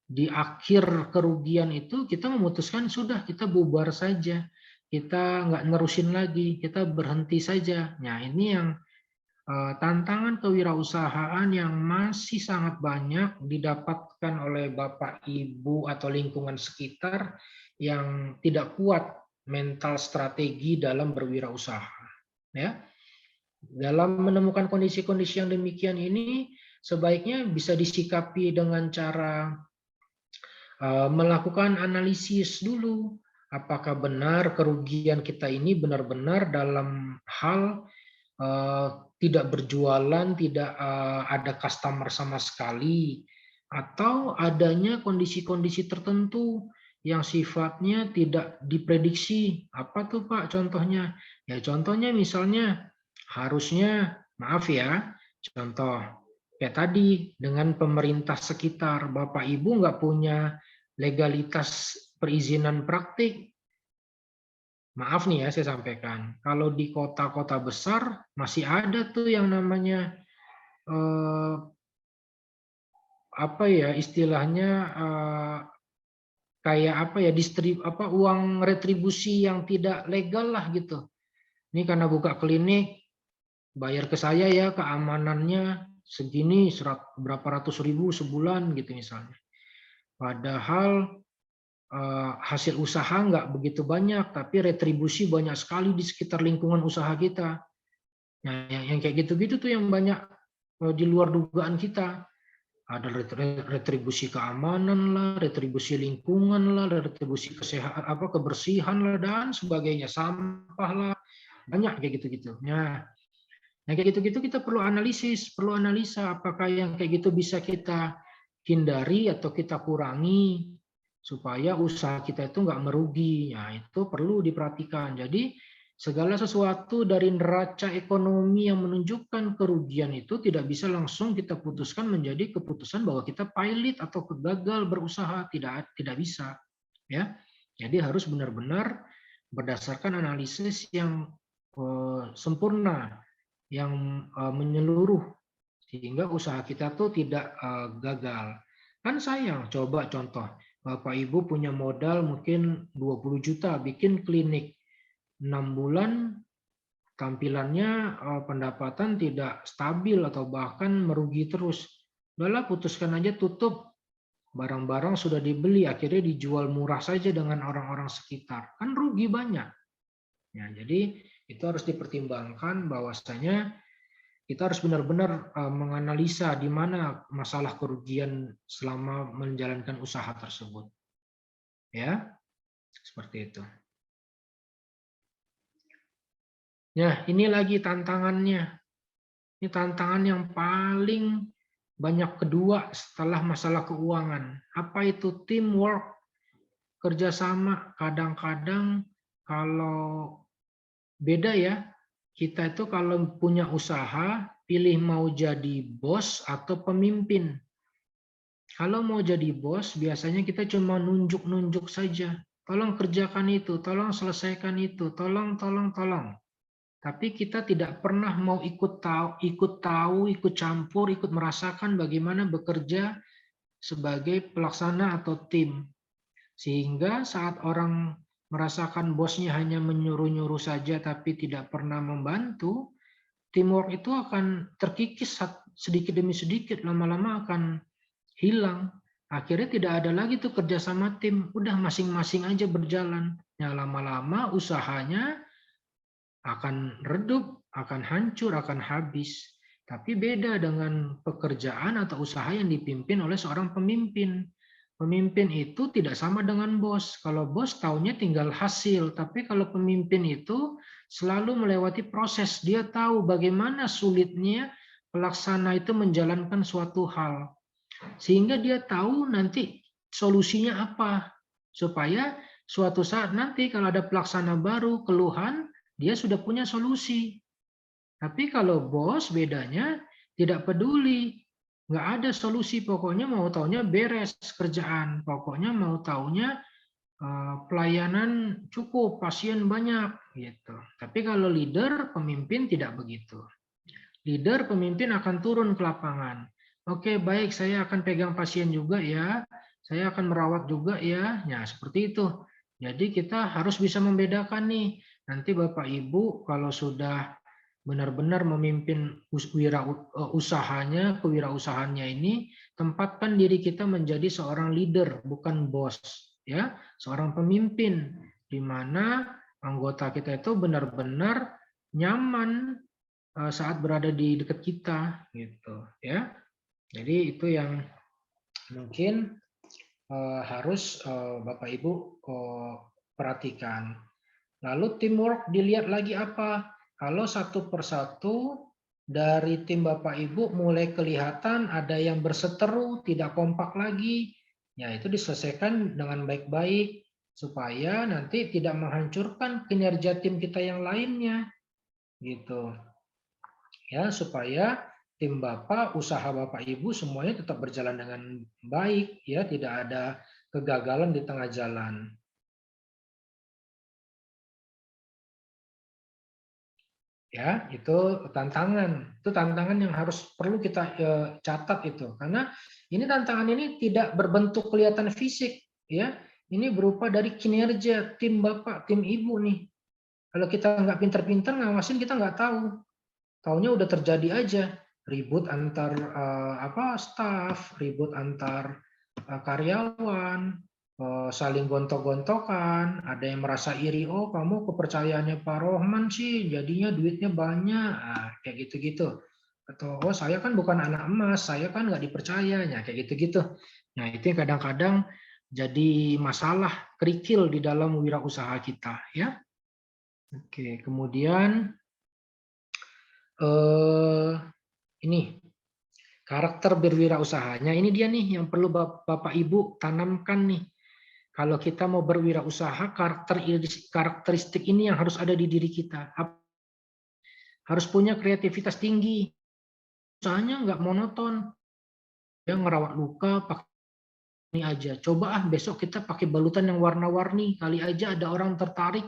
di akhir kerugian itu kita memutuskan sudah kita bubar saja, kita nggak nerusin lagi, kita berhenti saja. Nah ini yang tantangan kewirausahaan yang masih sangat banyak didapatkan oleh Bapak Ibu atau lingkungan sekitar yang tidak kuat mental strategi dalam berwirausaha. Ya. Dalam menemukan kondisi-kondisi yang demikian ini, sebaiknya bisa disikapi dengan cara melakukan analisis dulu. Apakah benar kerugian kita ini benar-benar dalam hal tidak berjualan, tidak ada customer sama sekali, atau adanya kondisi-kondisi tertentu yang sifatnya tidak diprediksi. Apa tuh Pak contohnya? Ya contohnya misalnya harusnya, maaf ya, contoh, kayak tadi dengan pemerintah sekitar, Bapak Ibu nggak punya legalitas perizinan praktik. Maaf nih ya saya sampaikan, kalau di kota-kota besar masih ada tuh yang namanya apa ya istilahnya kayak apa ya uang retribusi yang tidak legal lah gitu. Ini karena buka klinik bayar ke saya ya keamanannya segini berapa ratus ribu sebulan gitu misalnya. Padahal hasil usaha nggak begitu banyak, tapi retribusi banyak sekali di sekitar lingkungan usaha kita. Nah, yang kayak gitu-gitu tuh yang banyak di luar dugaan kita. Ada retribusi keamanan lah, retribusi lingkungan lah, retribusi kesehatan, kebersihan lah dan sebagainya, sampah lah, banyak kayak gitu-gitu. Nah, kayak gitu-gitu kita perlu analisis, perlu analisa apakah yang kayak gitu bisa kita hindari atau kita kurangi supaya usaha kita itu nggak merugi. Nah, itu perlu diperhatikan. Jadi segala sesuatu dari neraca ekonomi yang menunjukkan kerugian itu tidak bisa langsung kita putuskan menjadi keputusan bahwa kita pailit atau gagal berusaha, tidak bisa. Ya, jadi harus benar-benar berdasarkan analisis yang sempurna, yang menyeluruh sehingga usaha kita tuh tidak gagal. Kan sayang, coba contoh, Bapak Ibu punya modal mungkin 20 juta bikin klinik, 6 bulan tampilannya pendapatan tidak stabil atau bahkan merugi terus. Udahlah putuskan aja tutup. Barang-barang sudah dibeli, akhirnya dijual murah saja dengan orang-orang sekitar. Kan rugi banyak. Ya, jadi itu harus dipertimbangkan bahwasanya kita harus benar-benar menganalisa di mana masalah kerugian selama menjalankan usaha tersebut. Ya, seperti itu. Nah, ini lagi tantangannya. Ini tantangan yang paling banyak kedua setelah masalah keuangan. Apa itu teamwork, kerjasama? Kadang-kadang kalau beda ya, kita itu kalau punya usaha, pilih mau jadi bos atau pemimpin. Kalau mau jadi bos, biasanya kita cuma nunjuk-nunjuk saja. Tolong kerjakan itu, tolong selesaikan itu, tolong. Tapi kita tidak pernah mau ikut campur, ikut merasakan bagaimana bekerja sebagai pelaksana atau tim. Sehingga saat orang merasakan bosnya hanya menyuruh-nyuruh saja tapi tidak pernah membantu, teamwork itu akan terkikis sedikit demi sedikit, lama-lama akan hilang. Akhirnya tidak ada lagi tuh kerja sama tim, udah masing-masing aja berjalan. Ya, lama-lama usahanya akan redup, akan hancur, akan habis. Tapi beda dengan pekerjaan atau usaha yang dipimpin oleh seorang pemimpin. Pemimpin itu tidak sama dengan bos. Kalau bos taunya tinggal hasil, tapi kalau pemimpin itu selalu melewati proses. Dia tahu bagaimana sulitnya pelaksana itu menjalankan suatu hal. Sehingga dia tahu nanti solusinya apa. Supaya suatu saat nanti kalau ada pelaksana baru, keluhan, dia sudah punya solusi. Tapi kalau bos bedanya tidak peduli. Nggak ada solusi, pokoknya mau taunya beres kerjaan, pokoknya mau taunya pelayanan cukup, pasien banyak gitu. Tapi kalau leader, pemimpin tidak begitu. Leader, pemimpin akan turun ke lapangan. Oke, baik, saya akan pegang pasien juga ya, saya akan merawat juga ya. Ya, seperti itu. Jadi kita harus bisa membedakan nih. Nanti Bapak Ibu kalau sudah benar-benar memimpin kewirausahaannya ini, tempatkan diri kita menjadi seorang leader, bukan bos, ya, seorang pemimpin, di mana anggota kita itu benar-benar nyaman saat berada di dekat kita, gitu, ya. Jadi itu yang mungkin harus Bapak Ibu perhatikan. Lalu teamwork dilihat lagi apa? Kalau satu persatu dari tim Bapak Ibu mulai kelihatan ada yang berseteru, tidak kompak lagi, ya itu diselesaikan dengan baik-baik supaya nanti tidak menghancurkan kinerja tim kita yang lainnya, gitu. Ya, supaya tim Bapak, usaha Bapak Ibu semuanya tetap berjalan dengan baik, ya, tidak ada kegagalan di tengah jalan. Ya, itu tantangan. Itu tantangan yang harus perlu kita catat itu. Karena ini tantangan ini tidak berbentuk kelihatan fisik, ya. Ini berupa dari kinerja tim Bapak, tim Ibu nih. Kalau kita nggak pinter-pinter ngawasin, kita nggak tahu. Taunya udah terjadi aja ribut antar staf, ribut antar karyawan, saling gontok-gontokan, ada yang merasa iri, oh kamu kepercayaannya Pak Rohman sih, jadinya duitnya banyak, kayak gitu-gitu. Atau oh saya kan bukan anak emas, saya kan nggak dipercayanya, kayak gitu-gitu. Nah itu yang kadang-kadang jadi masalah kerikil di dalam wirausaha kita, ya. Oke, kemudian ini karakter berwirausahanya. Ini dia nih yang perlu Bapak Ibu tanamkan nih. Kalau kita mau berwirausaha, karakteristik ini yang harus ada di diri kita. Harus punya kreativitas tinggi. Usahanya nggak monoton. Yang ngerawat luka pakai ini aja. Coba besok kita pakai balutan yang warna-warni. Kali aja ada orang tertarik.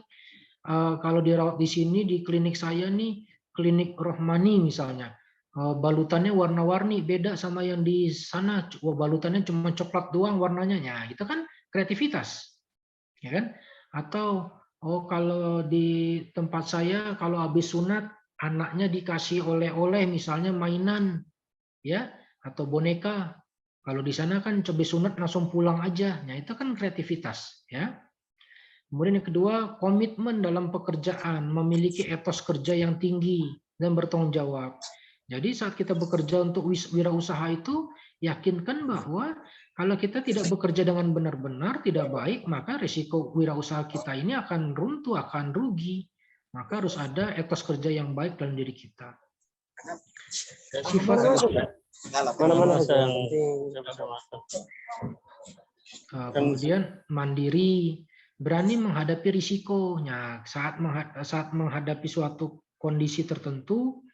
Kalau dirawat di sini di klinik saya nih, klinik Rohmani misalnya. Balutannya warna-warni, beda sama yang di sana. Balutannya cuma coklat doang warnanya. Ya, itu kan kreativitas, ya kan? Atau kalau di tempat saya kalau habis sunat anaknya dikasih oleh-oleh misalnya mainan, ya, atau boneka. Kalau di sana kan habis sunat langsung pulang aja. Nah itu kan kreativitas, ya. Kemudian yang kedua, komitmen dalam pekerjaan, memiliki etos kerja yang tinggi dan bertanggung jawab. Jadi saat kita bekerja untuk wirausaha itu, yakinkan bahwa kalau kita tidak bekerja dengan benar-benar, tidak baik, maka risiko wirausaha kita ini akan runtuh, akan rugi. Maka harus ada etos kerja yang baik dalam diri kita. Kemudian mandiri, berani menghadapi risikonya. Saat menghadapi suatu kondisi tertentu,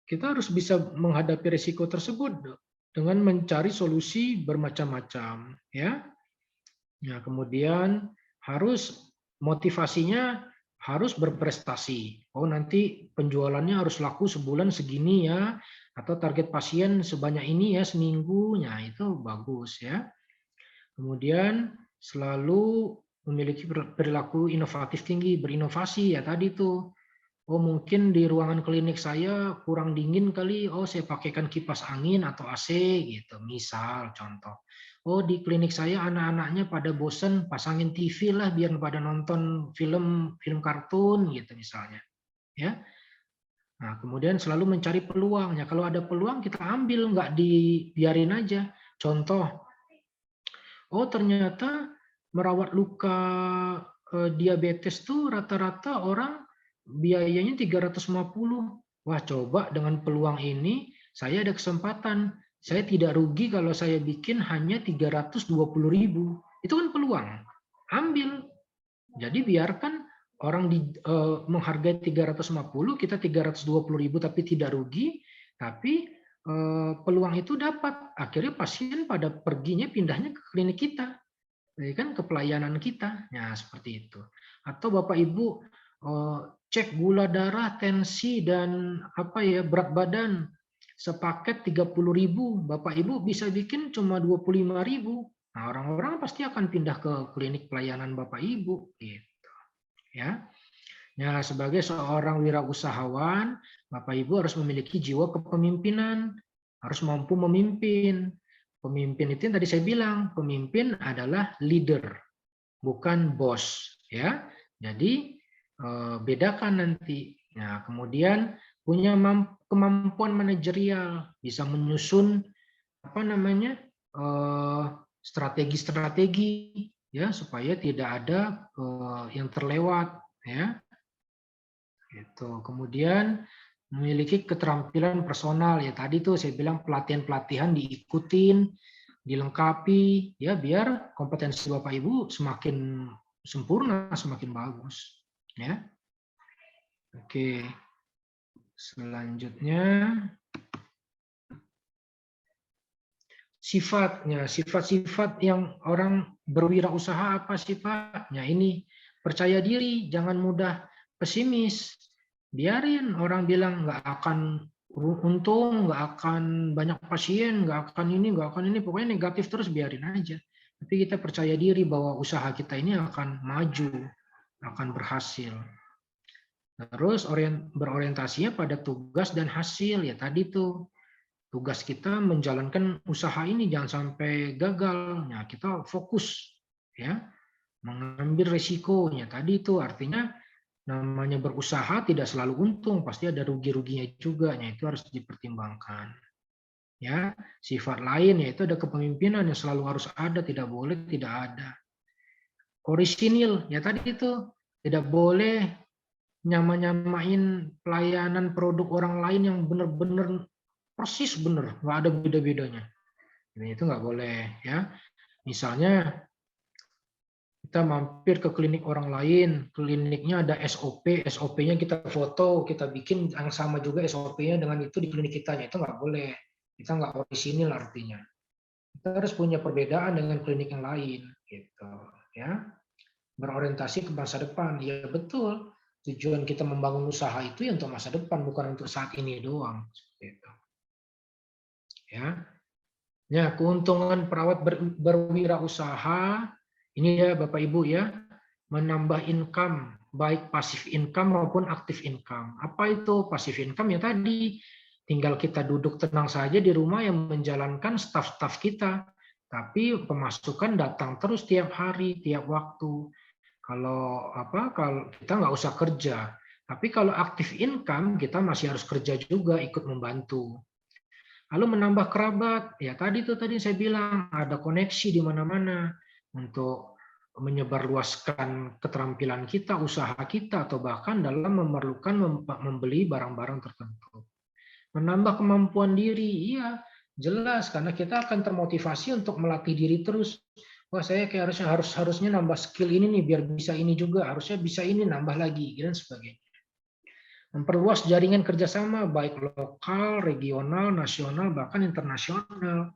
kita harus bisa menghadapi risiko tersebut dengan mencari solusi bermacam-macam, ya. Nah, kemudian harus motivasinya harus berprestasi. Oh, nanti penjualannya harus laku sebulan segini ya, atau target pasien sebanyak ini ya seminggu. Nah, itu bagus ya. Kemudian selalu memiliki perilaku inovatif tinggi, berinovasi ya tadi tuh. Oh mungkin di ruangan klinik saya kurang dingin kali, oh saya pakaikan kipas angin atau AC gitu, misal contoh. Oh di klinik saya anak-anaknya pada bosen, pasangin TV lah biar pada nonton film kartun gitu misalnya. Ya. Nah kemudian selalu mencari peluangnya. Kalau ada peluang kita ambil, nggak dibiarin aja. Contoh, oh ternyata merawat luka diabetes tuh rata-rata orang biayanya 350. Wah, coba dengan peluang ini saya ada kesempatan. Saya tidak rugi kalau saya bikin hanya 320.000. Itu kan peluang. Ambil. Jadi biarkan orang menghargai 350, kita 320.000 tapi tidak rugi, tapi peluang itu dapat. Akhirnya pasien pada perginya pindahnya ke klinik kita. Ya kan, ke pelayanan kita. Nah, seperti itu. Atau Bapak Ibu cek gula darah, tensi dan berat badan sepaket 30.000, Bapak Ibu bisa bikin cuma 25.000. Nah, orang-orang pasti akan pindah ke klinik pelayanan Bapak Ibu gitu. Ya. Nah, sebagai seorang wirausahawan, Bapak Ibu harus memiliki jiwa kepemimpinan, harus mampu memimpin. Pemimpin itu yang tadi saya bilang, pemimpin adalah leader, bukan bos, ya. Jadi bedakan nanti. Nah, kemudian punya kemampuan manajerial, bisa menyusun strategi-strategi ya supaya tidak ada yang terlewat ya. Itu. Kemudian memiliki keterampilan personal ya tadi tuh saya bilang pelatihan-pelatihan diikutin, dilengkapi ya biar kompetensi Bapak Ibu semakin sempurna, semakin bagus. Ya, oke. Selanjutnya sifatnya, sifat-sifat yang orang berwirausaha apa sih Pak? Nah ini percaya diri, jangan mudah pesimis. Biarin orang bilang nggak akan untung, nggak akan banyak pasien, nggak akan ini, pokoknya negatif terus biarin aja. Tapi kita percaya diri bahwa usaha kita ini akan maju, akan berhasil. Terus berorientasinya pada tugas dan hasil ya tadi tuh. Tugas kita menjalankan usaha ini jangan sampai gagal. Nah, kita fokus ya, mengambil resikonya. Tadi itu artinya namanya berusaha tidak selalu untung, pasti ada rugi-ruginya juga. Nah, itu harus dipertimbangkan. Ya, sifat lain yaitu ada kepemimpinan yang selalu harus ada, tidak boleh tidak ada. Orisinil, ya tadi itu tidak boleh nyamain pelayanan produk orang lain yang benar-benar persis benar, nggak ada beda-bedanya. Ini itu nggak boleh ya. Misalnya kita mampir ke klinik orang lain, kliniknya ada SOP, SOP-nya kita foto, kita bikin yang sama juga SOP-nya dengan itu di klinik kita, itu nggak boleh. Kita nggak orisinil artinya. Kita harus punya perbedaan dengan klinik yang lain, gitu ya. Berorientasi ke masa depan, ya betul. Tujuan kita membangun usaha itu untuk masa depan, bukan untuk saat ini doang. Seperti itu. Ya, keuntungan perawat berwirausaha ini ya Bapak Ibu ya, menambah income baik pasif income maupun aktif income. Apa itu pasif income? Ya tadi tinggal kita duduk tenang saja di rumah yang menjalankan staf-staf kita, tapi pemasukan datang terus tiap hari, tiap waktu. Kalau kita nggak usah kerja, tapi kalau aktif income kita masih harus kerja juga, ikut membantu. Lalu menambah kerabat, ya tadi saya bilang ada koneksi di mana-mana untuk menyebarluaskan keterampilan kita, usaha kita, atau bahkan dalam memerlukan membeli barang-barang tertentu. Menambah kemampuan diri, iya jelas karena kita akan termotivasi untuk melatih diri terus. Wah saya kayak harusnya nambah skill ini nih biar bisa ini juga, harusnya bisa ini nambah lagi dan sebagainya. Memperluas jaringan kerjasama baik lokal, regional, nasional, bahkan internasional.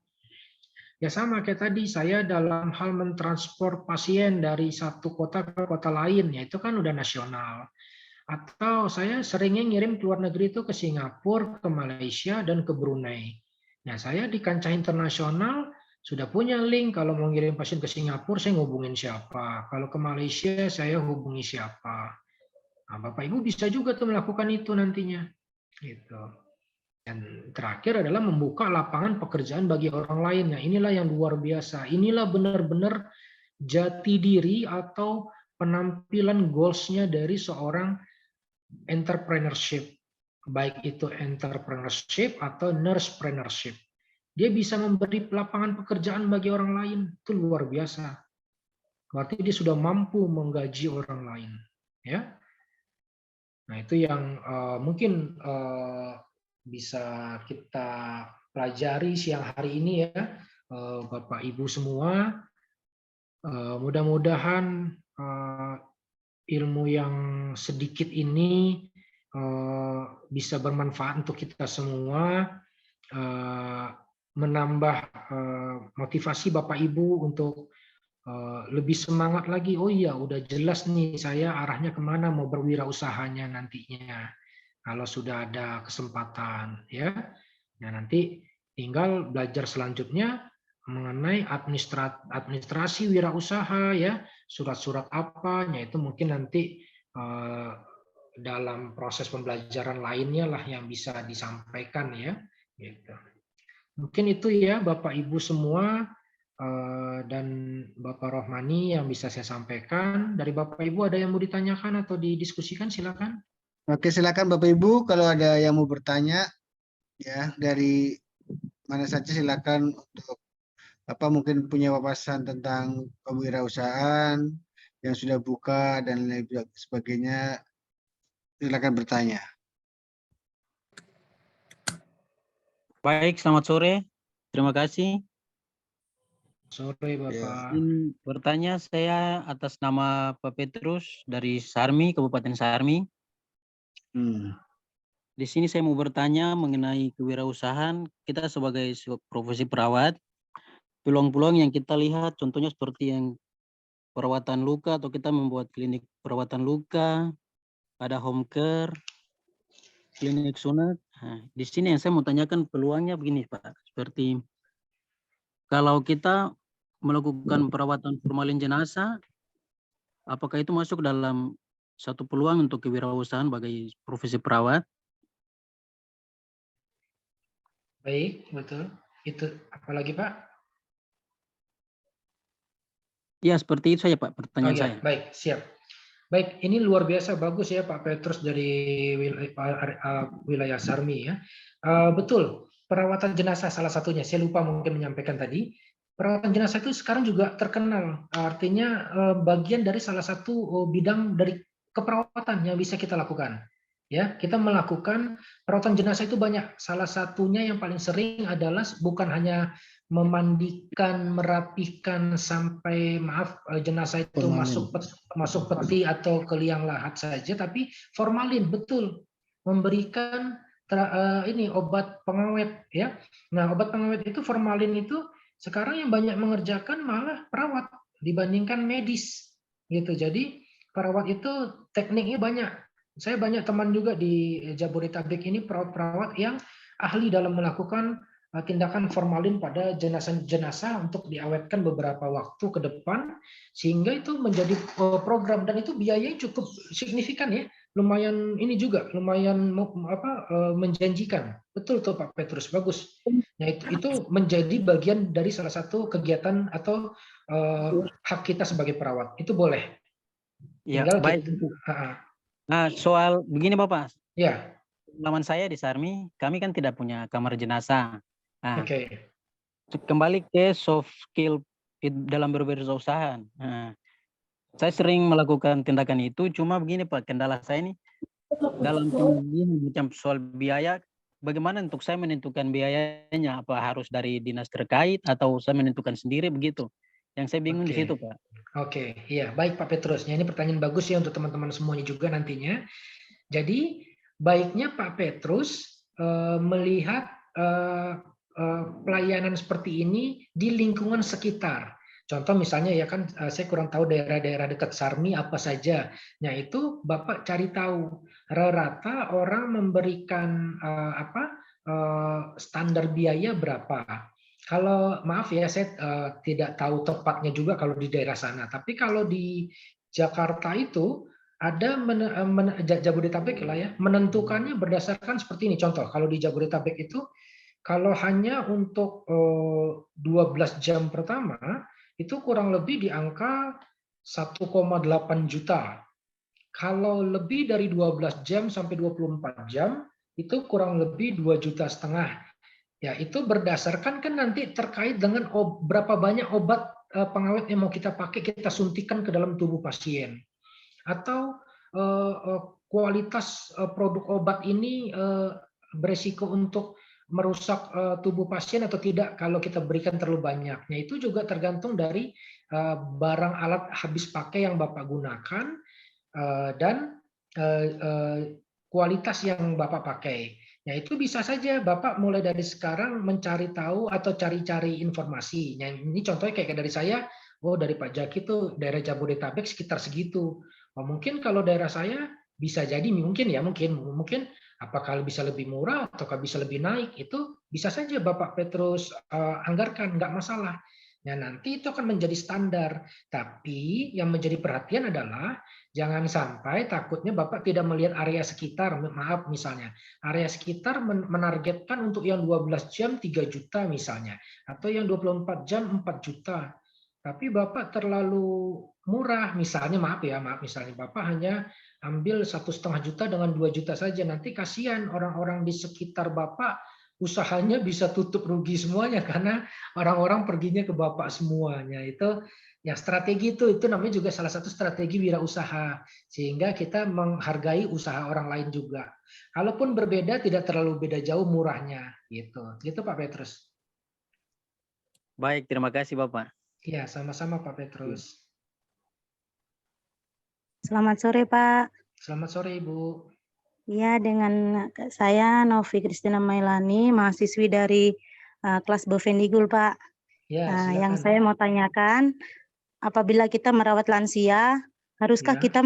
Ya sama kayak tadi, saya dalam hal mentransport pasien dari satu kota ke kota lain, ya itu kan udah nasional. Atau saya seringnya ngirim ke luar negeri itu ke Singapura, ke Malaysia, dan ke Brunei. Nah saya di kancah internasional sudah punya link, kalau mau ngirim pasien ke Singapura, saya ngubungin siapa. Kalau ke Malaysia, saya hubungi siapa. Nah, Bapak Ibu bisa juga tuh melakukan itu nantinya. Gitu. Dan terakhir adalah membuka lapangan pekerjaan bagi orang lain. Nah, inilah yang luar biasa. Inilah benar-benar jati diri atau penampilan goals-nya dari seorang entrepreneurship. Baik itu entrepreneurship atau nursepreneurship. Dia bisa memberi lapangan pekerjaan bagi orang lain. Itu luar biasa. Berarti dia sudah mampu menggaji orang lain. Ya. Nah, itu yang mungkin bisa kita pelajari siang hari ini ya, Bapak Ibu semua. Mudah-mudahan ilmu yang sedikit ini bisa bermanfaat untuk kita semua, menambah motivasi Bapak Ibu untuk lebih semangat lagi. Oh iya, udah jelas nih saya arahnya kemana mau berwirausahanya nantinya. Kalau sudah ada kesempatan, ya. Nah nanti tinggal belajar selanjutnya mengenai administrasi wirausaha, ya. Surat-surat apa, ya itu mungkin nanti dalam proses pembelajaran lainnya lah yang bisa disampaikan ya. Gitu. Mungkin itu ya Bapak Ibu semua. Dan Bapak Rohmani yang bisa saya sampaikan. Dari Bapak Ibu ada yang mau ditanyakan atau didiskusikan, silakan. Oke, silakan Bapak Ibu kalau ada yang mau bertanya ya dari mana saja silakan untuk mungkin punya wawasan tentang kewirausahaan yang sudah buka dan lain sebagainya. Silakan bertanya. Baik, selamat sore. Terima kasih. Sore Bapak. Bertanya saya atas nama Pak Petrus dari Sarmi, Kabupaten Sarmi. Di sini saya mau bertanya mengenai kewirausahaan kita sebagai profesi perawat. peluang-peluang yang kita lihat, contohnya seperti yang perawatan luka atau kita membuat klinik perawatan luka, ada home care, klinik sunat. Nah, di sini yang saya mau tanyakan peluangnya begini Pak, seperti kalau kita melakukan perawatan formalin jenazah, apakah itu masuk dalam satu peluang untuk kewirausahaan bagi profesi perawat? Baik, betul. Itu apalagi Pak? Ya, seperti itu saja Pak Oh pertanyaan ya, saya. baik, siap. Baik, ini luar biasa bagus ya Pak Petrus dari wilayah Sarmi ya. Betul, perawatan jenazah salah satunya. Saya lupa mungkin menyampaikan tadi. Perawatan jenazah itu sekarang juga terkenal. Artinya bagian dari salah satu bidang dari keperawatan yang bisa kita lakukan. Ya, kita melakukan perawatan jenazah itu banyak. Salah satunya yang paling sering adalah bukan hanya memandikan, merapikan sampai jenazah itu Formalin. masuk peti atau ke liang lahat saja, tapi formalin betul memberikan ini obat pengawet ya. Nah, obat pengawet itu formalin itu sekarang yang banyak mengerjakan malah perawat dibandingkan medis gitu. Jadi perawat itu tekniknya banyak. Saya banyak teman juga di Jabodetabek ini perawat-perawat yang ahli dalam melakukan tindakan formalin pada jenazah-jenazah untuk diawetkan beberapa waktu ke depan, sehingga itu menjadi program dan itu biayanya cukup signifikan ya, lumayan ini juga lumayan menjanjikan. Betul tuh Pak Petrus, bagus. Nah itu menjadi bagian dari salah satu kegiatan atau hak kita sebagai perawat. Itu boleh. Ya, Tinggal baik. Nah, soal begini Bapak. Ya. Pengalaman saya di Sarmi, kami kan tidak punya kamar jenazah. Nah, Oke. kembali ke soft skill dalam berwirausaha. Nah, saya sering melakukan tindakan itu, cuma begini Pak, kendala saya ini dalam pemilihan macam soal biaya, bagaimana untuk saya menentukan biayanya? Apa harus dari dinas terkait atau saya menentukan sendiri begitu? Yang saya bingung di situ Pak. Oke, iya baik Pak Petrus. Ini pertanyaan bagus ya untuk teman-teman semuanya juga nantinya. Jadi baiknya Pak Petrus melihat pelayanan seperti ini di lingkungan sekitar. Contoh misalnya ya kan saya kurang tahu daerah-daerah dekat Sarmi apa saja. Nah itu Bapak cari tahu rata-rata orang memberikan standar biaya berapa. Kalau maaf ya saya tidak tahu tepatnya juga kalau di daerah sana. Tapi kalau di Jakarta itu ada Jabodetabek lah ya, menentukannya berdasarkan seperti ini. Contoh kalau di Jabodetabek itu kalau hanya untuk 12 jam pertama itu kurang lebih di angka 1,8 juta. Kalau lebih dari 12 jam sampai 24 jam itu kurang lebih 2,5 juta. Ya, itu berdasarkan kan nanti terkait dengan berapa banyak obat pengawet yang mau kita pakai, kita suntikan ke dalam tubuh pasien. Atau kualitas produk obat ini beresiko untuk merusak tubuh pasien atau tidak kalau kita berikan terlalu banyak. Nah, itu juga tergantung dari barang alat habis pakai yang Bapak gunakan dan kualitas yang Bapak pakai. Nah, itu bisa saja Bapak mulai dari sekarang mencari tahu atau cari-cari informasi. Nah, ini contohnya kayak dari saya, oh dari Pak Jaki itu daerah Jabodetabek sekitar segitu. Oh, mungkin kalau daerah saya bisa jadi mungkin apakah bisa lebih murah ataukah bisa lebih naik, itu bisa saja Bapak Petrus anggarkan, nggak masalah. Nah, nanti itu akan menjadi standar. Tapi yang menjadi perhatian adalah jangan sampai takutnya Bapak tidak melihat area sekitar. Maaf misalnya, area sekitar menargetkan untuk yang 12 jam 3 juta misalnya. Atau yang 24 jam 4 juta. Tapi Bapak terlalu murah. Misalnya misalnya Bapak hanya ambil 1,5 juta dengan 2 juta saja. Nanti kasihan orang-orang di sekitar Bapak usahanya bisa tutup rugi semuanya karena orang-orang perginya ke Bapak semuanya. Itu ya strategi itu namanya juga salah satu strategi wirausaha sehingga kita menghargai usaha orang lain juga. Kalaupun berbeda tidak terlalu beda jauh murahnya gitu. Gitu Pak Petrus. Baik, terima kasih Bapak. Ya, sama-sama Pak Petrus. Selamat sore Pak. Selamat sore Ibu. Ya, dengan saya Novi Kristina Mailani, mahasiswi dari kelas Bovendigul Pak. Ya, Yang silakan. saya mau tanyakan, apabila kita merawat lansia, haruskah Ya. kita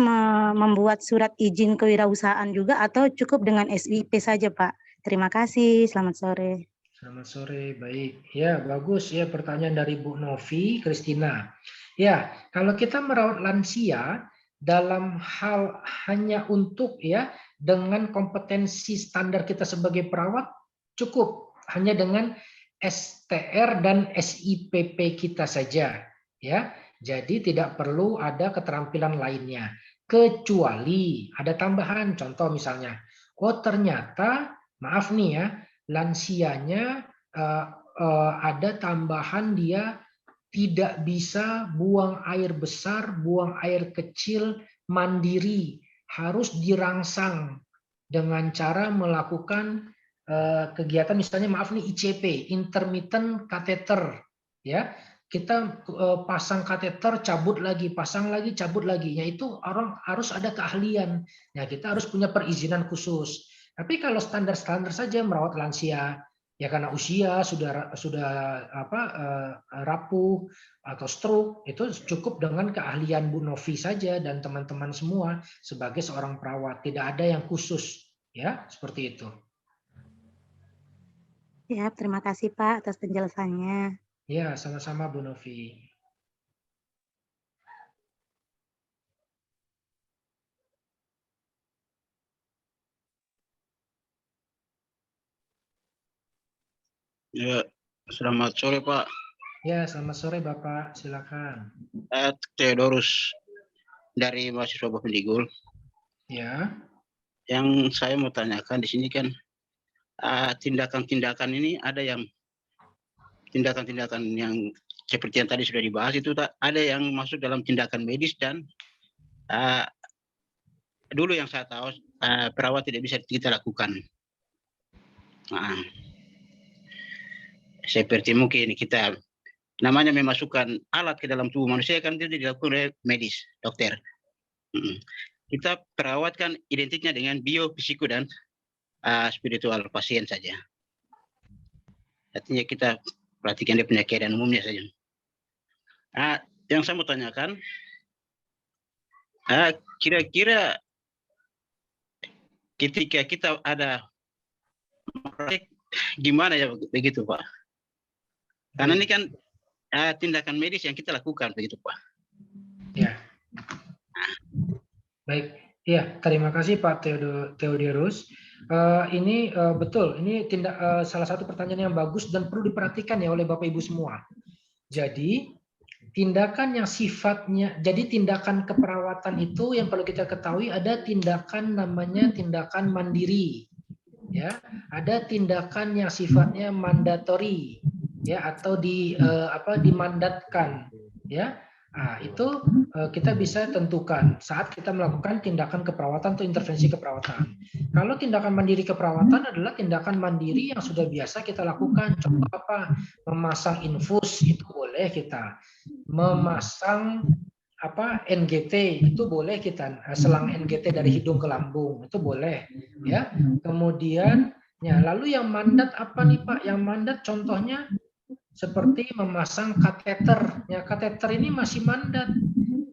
membuat surat izin kewirausahaan juga atau cukup dengan SIP saja, Pak? Terima kasih. Selamat sore. Selamat sore, baik. Ya, bagus ya pertanyaan dari Bu Novi Kristina. Ya, kalau kita merawat lansia dalam hal hanya untuk ya dengan kompetensi standar kita sebagai perawat cukup hanya dengan STR dan SIPP kita saja ya. Jadi tidak perlu ada keterampilan lainnya kecuali ada tambahan, contoh misalnya, oh ternyata maaf nih ya, lansianya ada tambahan dia tidak bisa buang air besar, buang air kecil mandiri, harus dirangsang dengan cara melakukan kegiatan misalnya maaf nih ICP, intermittent catheter, ya kita pasang kateter, cabut lagi, pasang lagi, cabut lagi. Ya itu orang harus ada keahlian. Ya kita harus punya perizinan khusus. Tapi kalau standar-standar saja merawat lansia, ya karena usia sudah rapuh atau stroke, itu cukup dengan keahlian Bu Novi saja dan teman-teman semua sebagai seorang perawat. Tidak ada yang khusus, ya seperti itu. Ya, terima kasih Pak atas penjelasannya. Ya, sama-sama Bu Novi. Ya, selamat sore Pak. Ya, selamat sore Bapak. Silakan. Theodorus dari mahasiswa Bapendigul. Ya. Yang saya mau tanyakan di sini kan tindakan-tindakan ini ada yang tindakan-tindakan yang seperti yang tadi sudah dibahas itu ada yang masuk dalam tindakan medis dan dulu yang saya tahu perawat tidak bisa kita lakukan. Seperti mungkin kita namanya memasukkan alat ke dalam tubuh manusia kan itu dilakukan oleh medis, dokter. Kita perawat kan identiknya dengan biofisiko dan spiritual pasien saja. Artinya kita perhatikan dia punya keadaan umumnya saja. Yang saya mau tanyakan, kira-kira ketika kita ada gimana ya begitu Pak? Karena ini kan tindakan medis yang kita lakukan begitu Pak. Ya. Baik. Ya, terima kasih Pak Theodorus. Ini betul, ini salah satu pertanyaan yang bagus dan perlu diperhatikan ya oleh Bapak Ibu semua. Jadi tindakan yang sifatnya, jadi tindakan keperawatan itu yang perlu kita ketahui ada tindakan namanya tindakan mandiri, ya, ada tindakan yang sifatnya mandatori, ya, atau dimandatkan, ya. Nah, itu kita bisa tentukan saat kita melakukan tindakan keperawatan atau intervensi keperawatan. Kalau tindakan mandiri keperawatan adalah tindakan mandiri yang sudah biasa kita lakukan. Contoh apa? Memasang infus itu boleh kita. Memasang NGT itu boleh kita. Selang NGT dari hidung ke lambung itu boleh, ya. Kemudian ya, lalu yang mandat apa nih Pak? Yang mandat contohnya seperti memasang kateter. Ya, kateter ini masih mandat.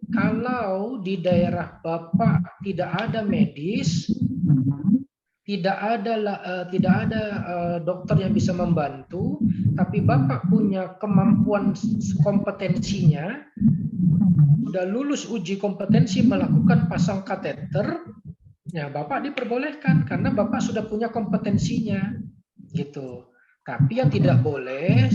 Kalau di daerah Bapak tidak ada medis, tidak ada dokter yang bisa membantu, tapi Bapak punya kemampuan kompetensinya, sudah lulus uji kompetensi melakukan pasang kateter, ya Bapak diperbolehkan karena Bapak sudah punya kompetensinya, gitu. Tapi yang tidak boleh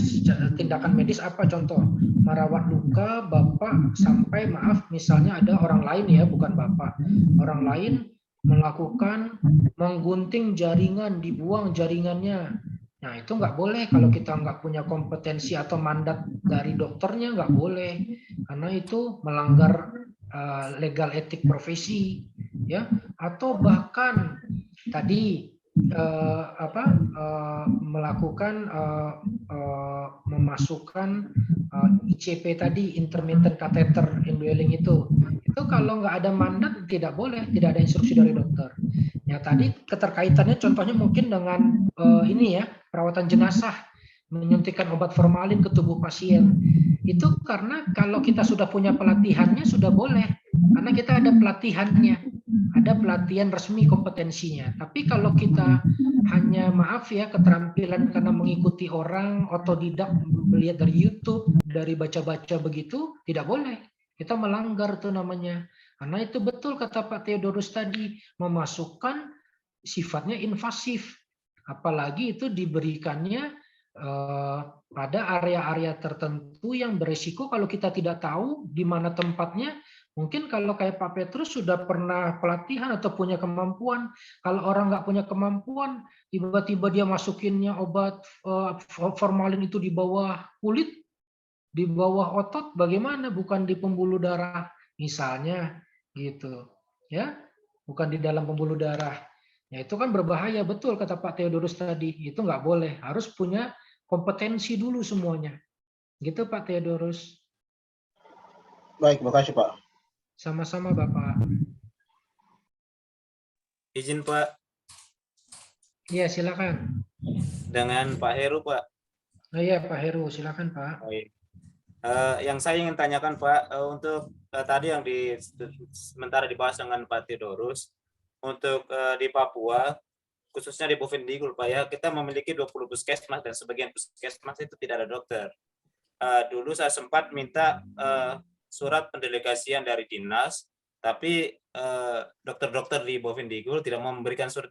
tindakan medis apa contoh? Merawat luka Bapak sampai maaf misalnya ada orang lain ya bukan Bapak. Orang lain melakukan menggunting jaringan, dibuang jaringannya. Nah itu nggak boleh kalau kita nggak punya kompetensi atau mandat dari dokternya nggak boleh. Karena itu melanggar legal etik profesi. Ya, atau bahkan tadi melakukan memasukkan ICP tadi, intermittent catheter indwelling itu kalau nggak ada mandat tidak boleh, tidak ada instruksi dari dokter. Ya tadi keterkaitannya contohnya mungkin dengan ini ya perawatan jenazah. menyuntikkan obat formalin ke tubuh pasien. Itu karena kalau kita sudah punya pelatihannya sudah boleh, karena kita ada pelatihannya, ada pelatihan resmi kompetensinya. Tapi kalau kita hanya maaf ya keterampilan karena mengikuti orang, otodidak melihat dari YouTube, dari baca-baca begitu, tidak boleh. Kita melanggar itu namanya. Karena itu betul kata Pak Theodorus tadi, memasukkan sifatnya invasif. Apalagi itu diberikannya pada area-area tertentu yang beresiko kalau kita tidak tahu di mana tempatnya. Mungkin kalau kayak Pak Petrus sudah pernah pelatihan atau punya kemampuan. Kalau orang nggak punya kemampuan, tiba-tiba dia masukinnya obat formalin itu di bawah kulit, di bawah otot, bagaimana? Bukan di pembuluh darah, misalnya, gitu, ya, bukan di dalam pembuluh darah. Ya itu kan berbahaya, betul kata Pak Theodorus tadi. Itu nggak boleh, harus punya kompetensi dulu semuanya. Gitu Pak Theodorus. Baik, makasih Pak. Sama-sama Bapak. Izin Pak, Iya silakan. dengan Pak Heru Pak. Oh iya Pak Heru, silakan Pak. Baik. Yang saya ingin tanyakan Pak, untuk tadi yang sementara dibahas dengan Pak Theodorus, untuk di Papua, khususnya di Bovendigul Pak ya, kita memiliki 20 puskesmas dan sebagian puskesmas itu tidak ada dokter. Dulu saya sempat minta surat pendelegasian dari dinas, tapi dokter-dokter di Bovendigul tidak mau memberikan surat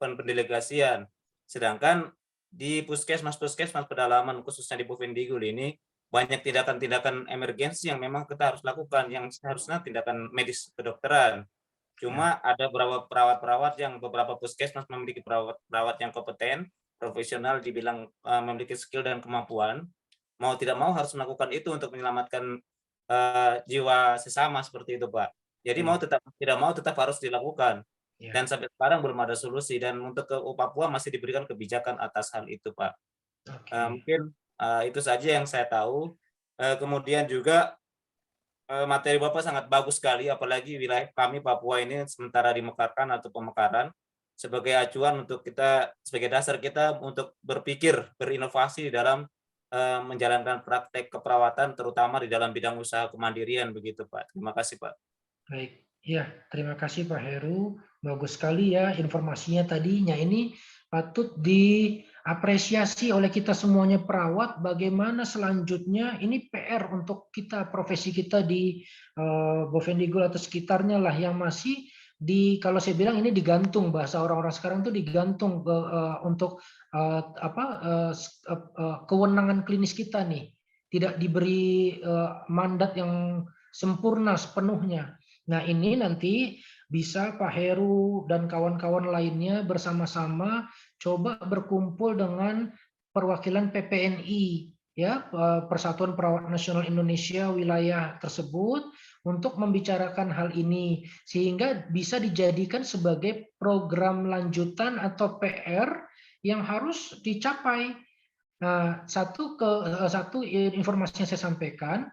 pendelegasian. Sedangkan di puskesmas-puskesmas pedalaman khususnya di Bovendigul ini banyak tindakan-tindakan emergensi yang memang kita harus lakukan, yang seharusnya tindakan medis kedokteran. Cuma ada beberapa perawat-perawat yang beberapa puskesmas memiliki perawat yang kompeten, profesional, dibilang memiliki skill dan kemampuan, mau tidak mau harus melakukan itu untuk menyelamatkan jiwa sesama seperti itu Pak. Jadi mau tidak mau tetap harus dilakukan. Dan sampai sekarang belum ada solusi, dan untuk ke Papua masih diberikan kebijakan atas hal itu Pak. Mungkin itu saja yang saya tahu. Kemudian juga materi Bapak sangat bagus sekali, apalagi wilayah kami Papua ini sementara dimekarkan atau pemekaran sebagai acuan untuk kita, sebagai dasar kita untuk berpikir, berinovasi dalam menjalankan praktek keperawatan, terutama di dalam bidang usaha kemandirian begitu Pak. Terima kasih Pak. Baik, ya terima kasih Pak Heru, bagus sekali ya informasinya tadinya. Ini patut diapresiasi oleh kita semuanya perawat. Bagaimana selanjutnya ini PR untuk kita, profesi kita di Bovendigul atau sekitarnya lah yang masih kalau saya bilang ini digantung, bahasa orang-orang sekarang itu digantung untuk kewenangan klinis kita nih, tidak diberi mandat yang sempurna sepenuhnya. Nah ini nanti bisa Pak Heru dan kawan-kawan lainnya bersama-sama coba berkumpul dengan perwakilan PPNI, ya, Persatuan Perawat Nasional Indonesia wilayah tersebut, untuk membicarakan hal ini sehingga bisa dijadikan sebagai program lanjutan atau PR yang harus dicapai. Nah, satu informasi yang saya sampaikan,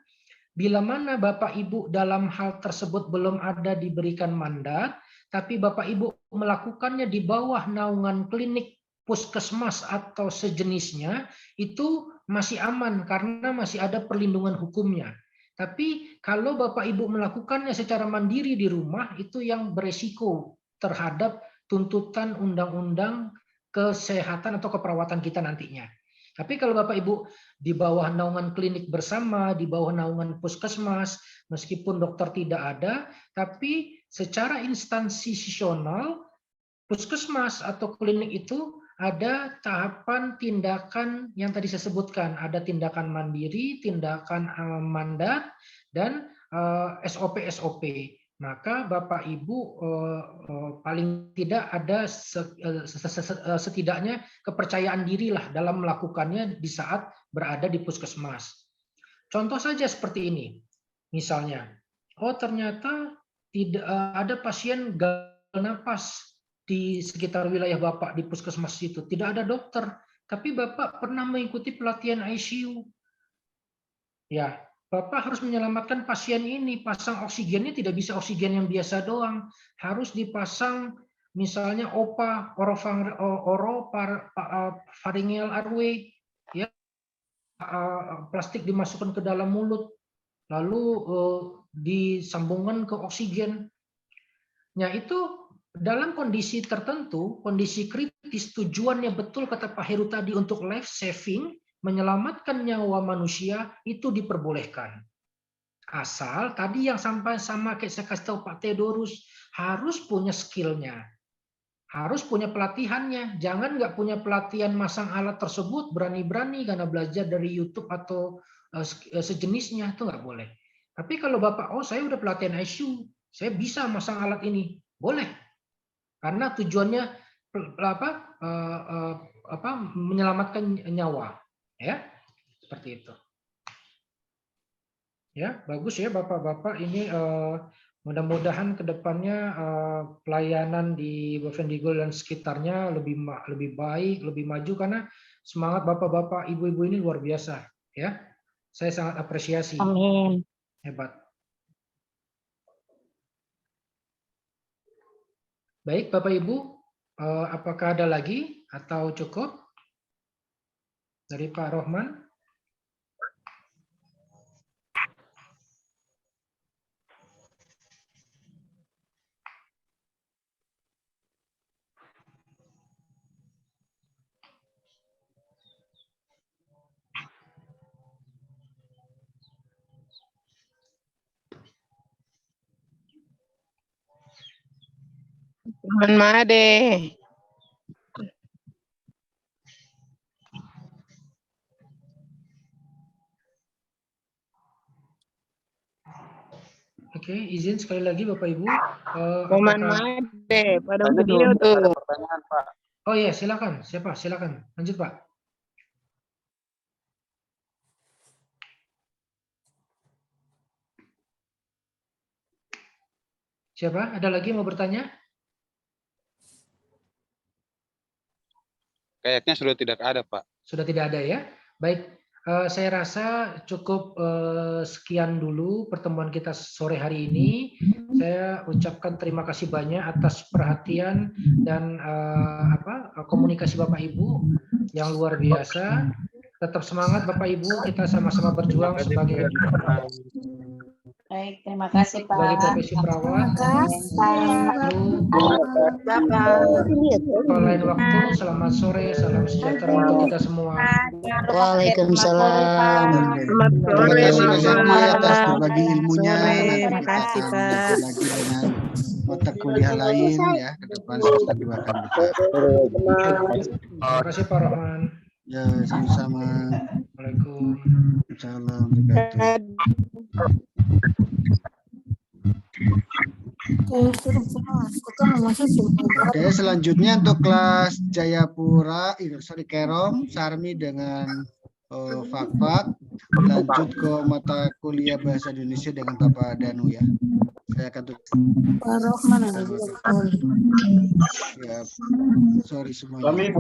bila mana Bapak Ibu dalam hal tersebut belum ada diberikan mandat, tapi Bapak Ibu melakukannya di bawah naungan klinik puskesmas atau sejenisnya, itu masih aman karena masih ada perlindungan hukumnya. Tapi kalau Bapak Ibu melakukannya secara mandiri di rumah, itu yang beresiko terhadap tuntutan undang-undang kesehatan atau keperawatan kita nantinya. Tapi kalau Bapak Ibu di bawah naungan klinik bersama, di bawah naungan puskesmas, meskipun dokter tidak ada, tapi secara instansisional puskesmas atau klinik itu ada tahapan tindakan yang tadi saya sebutkan, ada tindakan mandiri, tindakan mandat, dan SOP-SOP. Maka Bapak Ibu paling tidak ada setidaknya kepercayaan diri lah dalam melakukannya di saat berada di puskesmas. Contoh saja seperti ini, misalnya, oh ternyata tidak ada pasien gagal napas di sekitar wilayah Bapak di puskesmas itu, tidak ada dokter, tapi Bapak pernah mengikuti pelatihan ICU. Ya, Bapak harus menyelamatkan pasien ini, pasang oksigennya tidak bisa oksigen yang biasa doang, harus dipasang misalnya OPA, oropharyngeal airway, plastik dimasukkan ke dalam mulut, lalu disambungkan ke oksigen. Nah, itu dalam kondisi tertentu, kondisi kritis, tujuannya betul kata Pak Heru tadi untuk life saving, menyelamatkan nyawa manusia, itu diperbolehkan. Asal tadi yang sampai sama kayak saya kasih tahu Pak Theodorus, harus punya skillnya, harus punya pelatihannya. Jangan nggak punya pelatihan masang alat tersebut berani-berani karena belajar dari YouTube atau sejenisnya, itu nggak boleh. Tapi kalau Bapak, oh saya udah pelatihan ICU, saya bisa masang alat ini, boleh. Karena tujuannya menyelamatkan nyawa, ya seperti itu. Ya, bagus ya Bapak-bapak, ini mudah-mudahan kedepannya pelayanan di Bovendigul dan sekitarnya lebih baik, lebih maju, karena semangat Bapak-bapak, Ibu-ibu ini luar biasa, ya. Saya sangat apresiasi. Amin. Hebat. Baik Bapak Ibu, apakah ada lagi atau cukup dari Pak Rohman? Teman Made. Oke, izin sekali lagi Bapak Ibu. Teman Made pada video tuh. Pertanyaan, Pak. Oh iya, silakan. Siapa? Silakan. Lanjut Pak. Siapa? Ada lagi mau bertanya? Kayaknya sudah tidak ada, Pak. Sudah tidak ada ya? Baik, saya rasa cukup sekian dulu pertemuan kita sore hari ini. Saya ucapkan terima kasih banyak atas perhatian dan komunikasi Bapak Ibu yang luar biasa. Tetap semangat Bapak Ibu, kita sama-sama berjuang sebagai Baik, terima kasih Pak. sebagai profesi perawat. Lalu lain waktu, selamat sore, salam sejahtera untuk kita semua. Waalaikumsalam. Terima kasih Mas Andi atas berbagi ilmunya. Terima Nanti kasih, kita akan Pak. lagi dengan mata kuliah lain ya ke depan semester 2 akan buka. Terima kasih Pak Rahman. Ya, sama-sama. Waalaikumsalam. Oke, selanjutnya untuk kelas Jayapura, Kerom, Sarmi dengan Fakfak, lanjut ke mata kuliah Bahasa Indonesia dengan Bapak Danu ya. Saya akan tutup. Ya, sorry semuanya.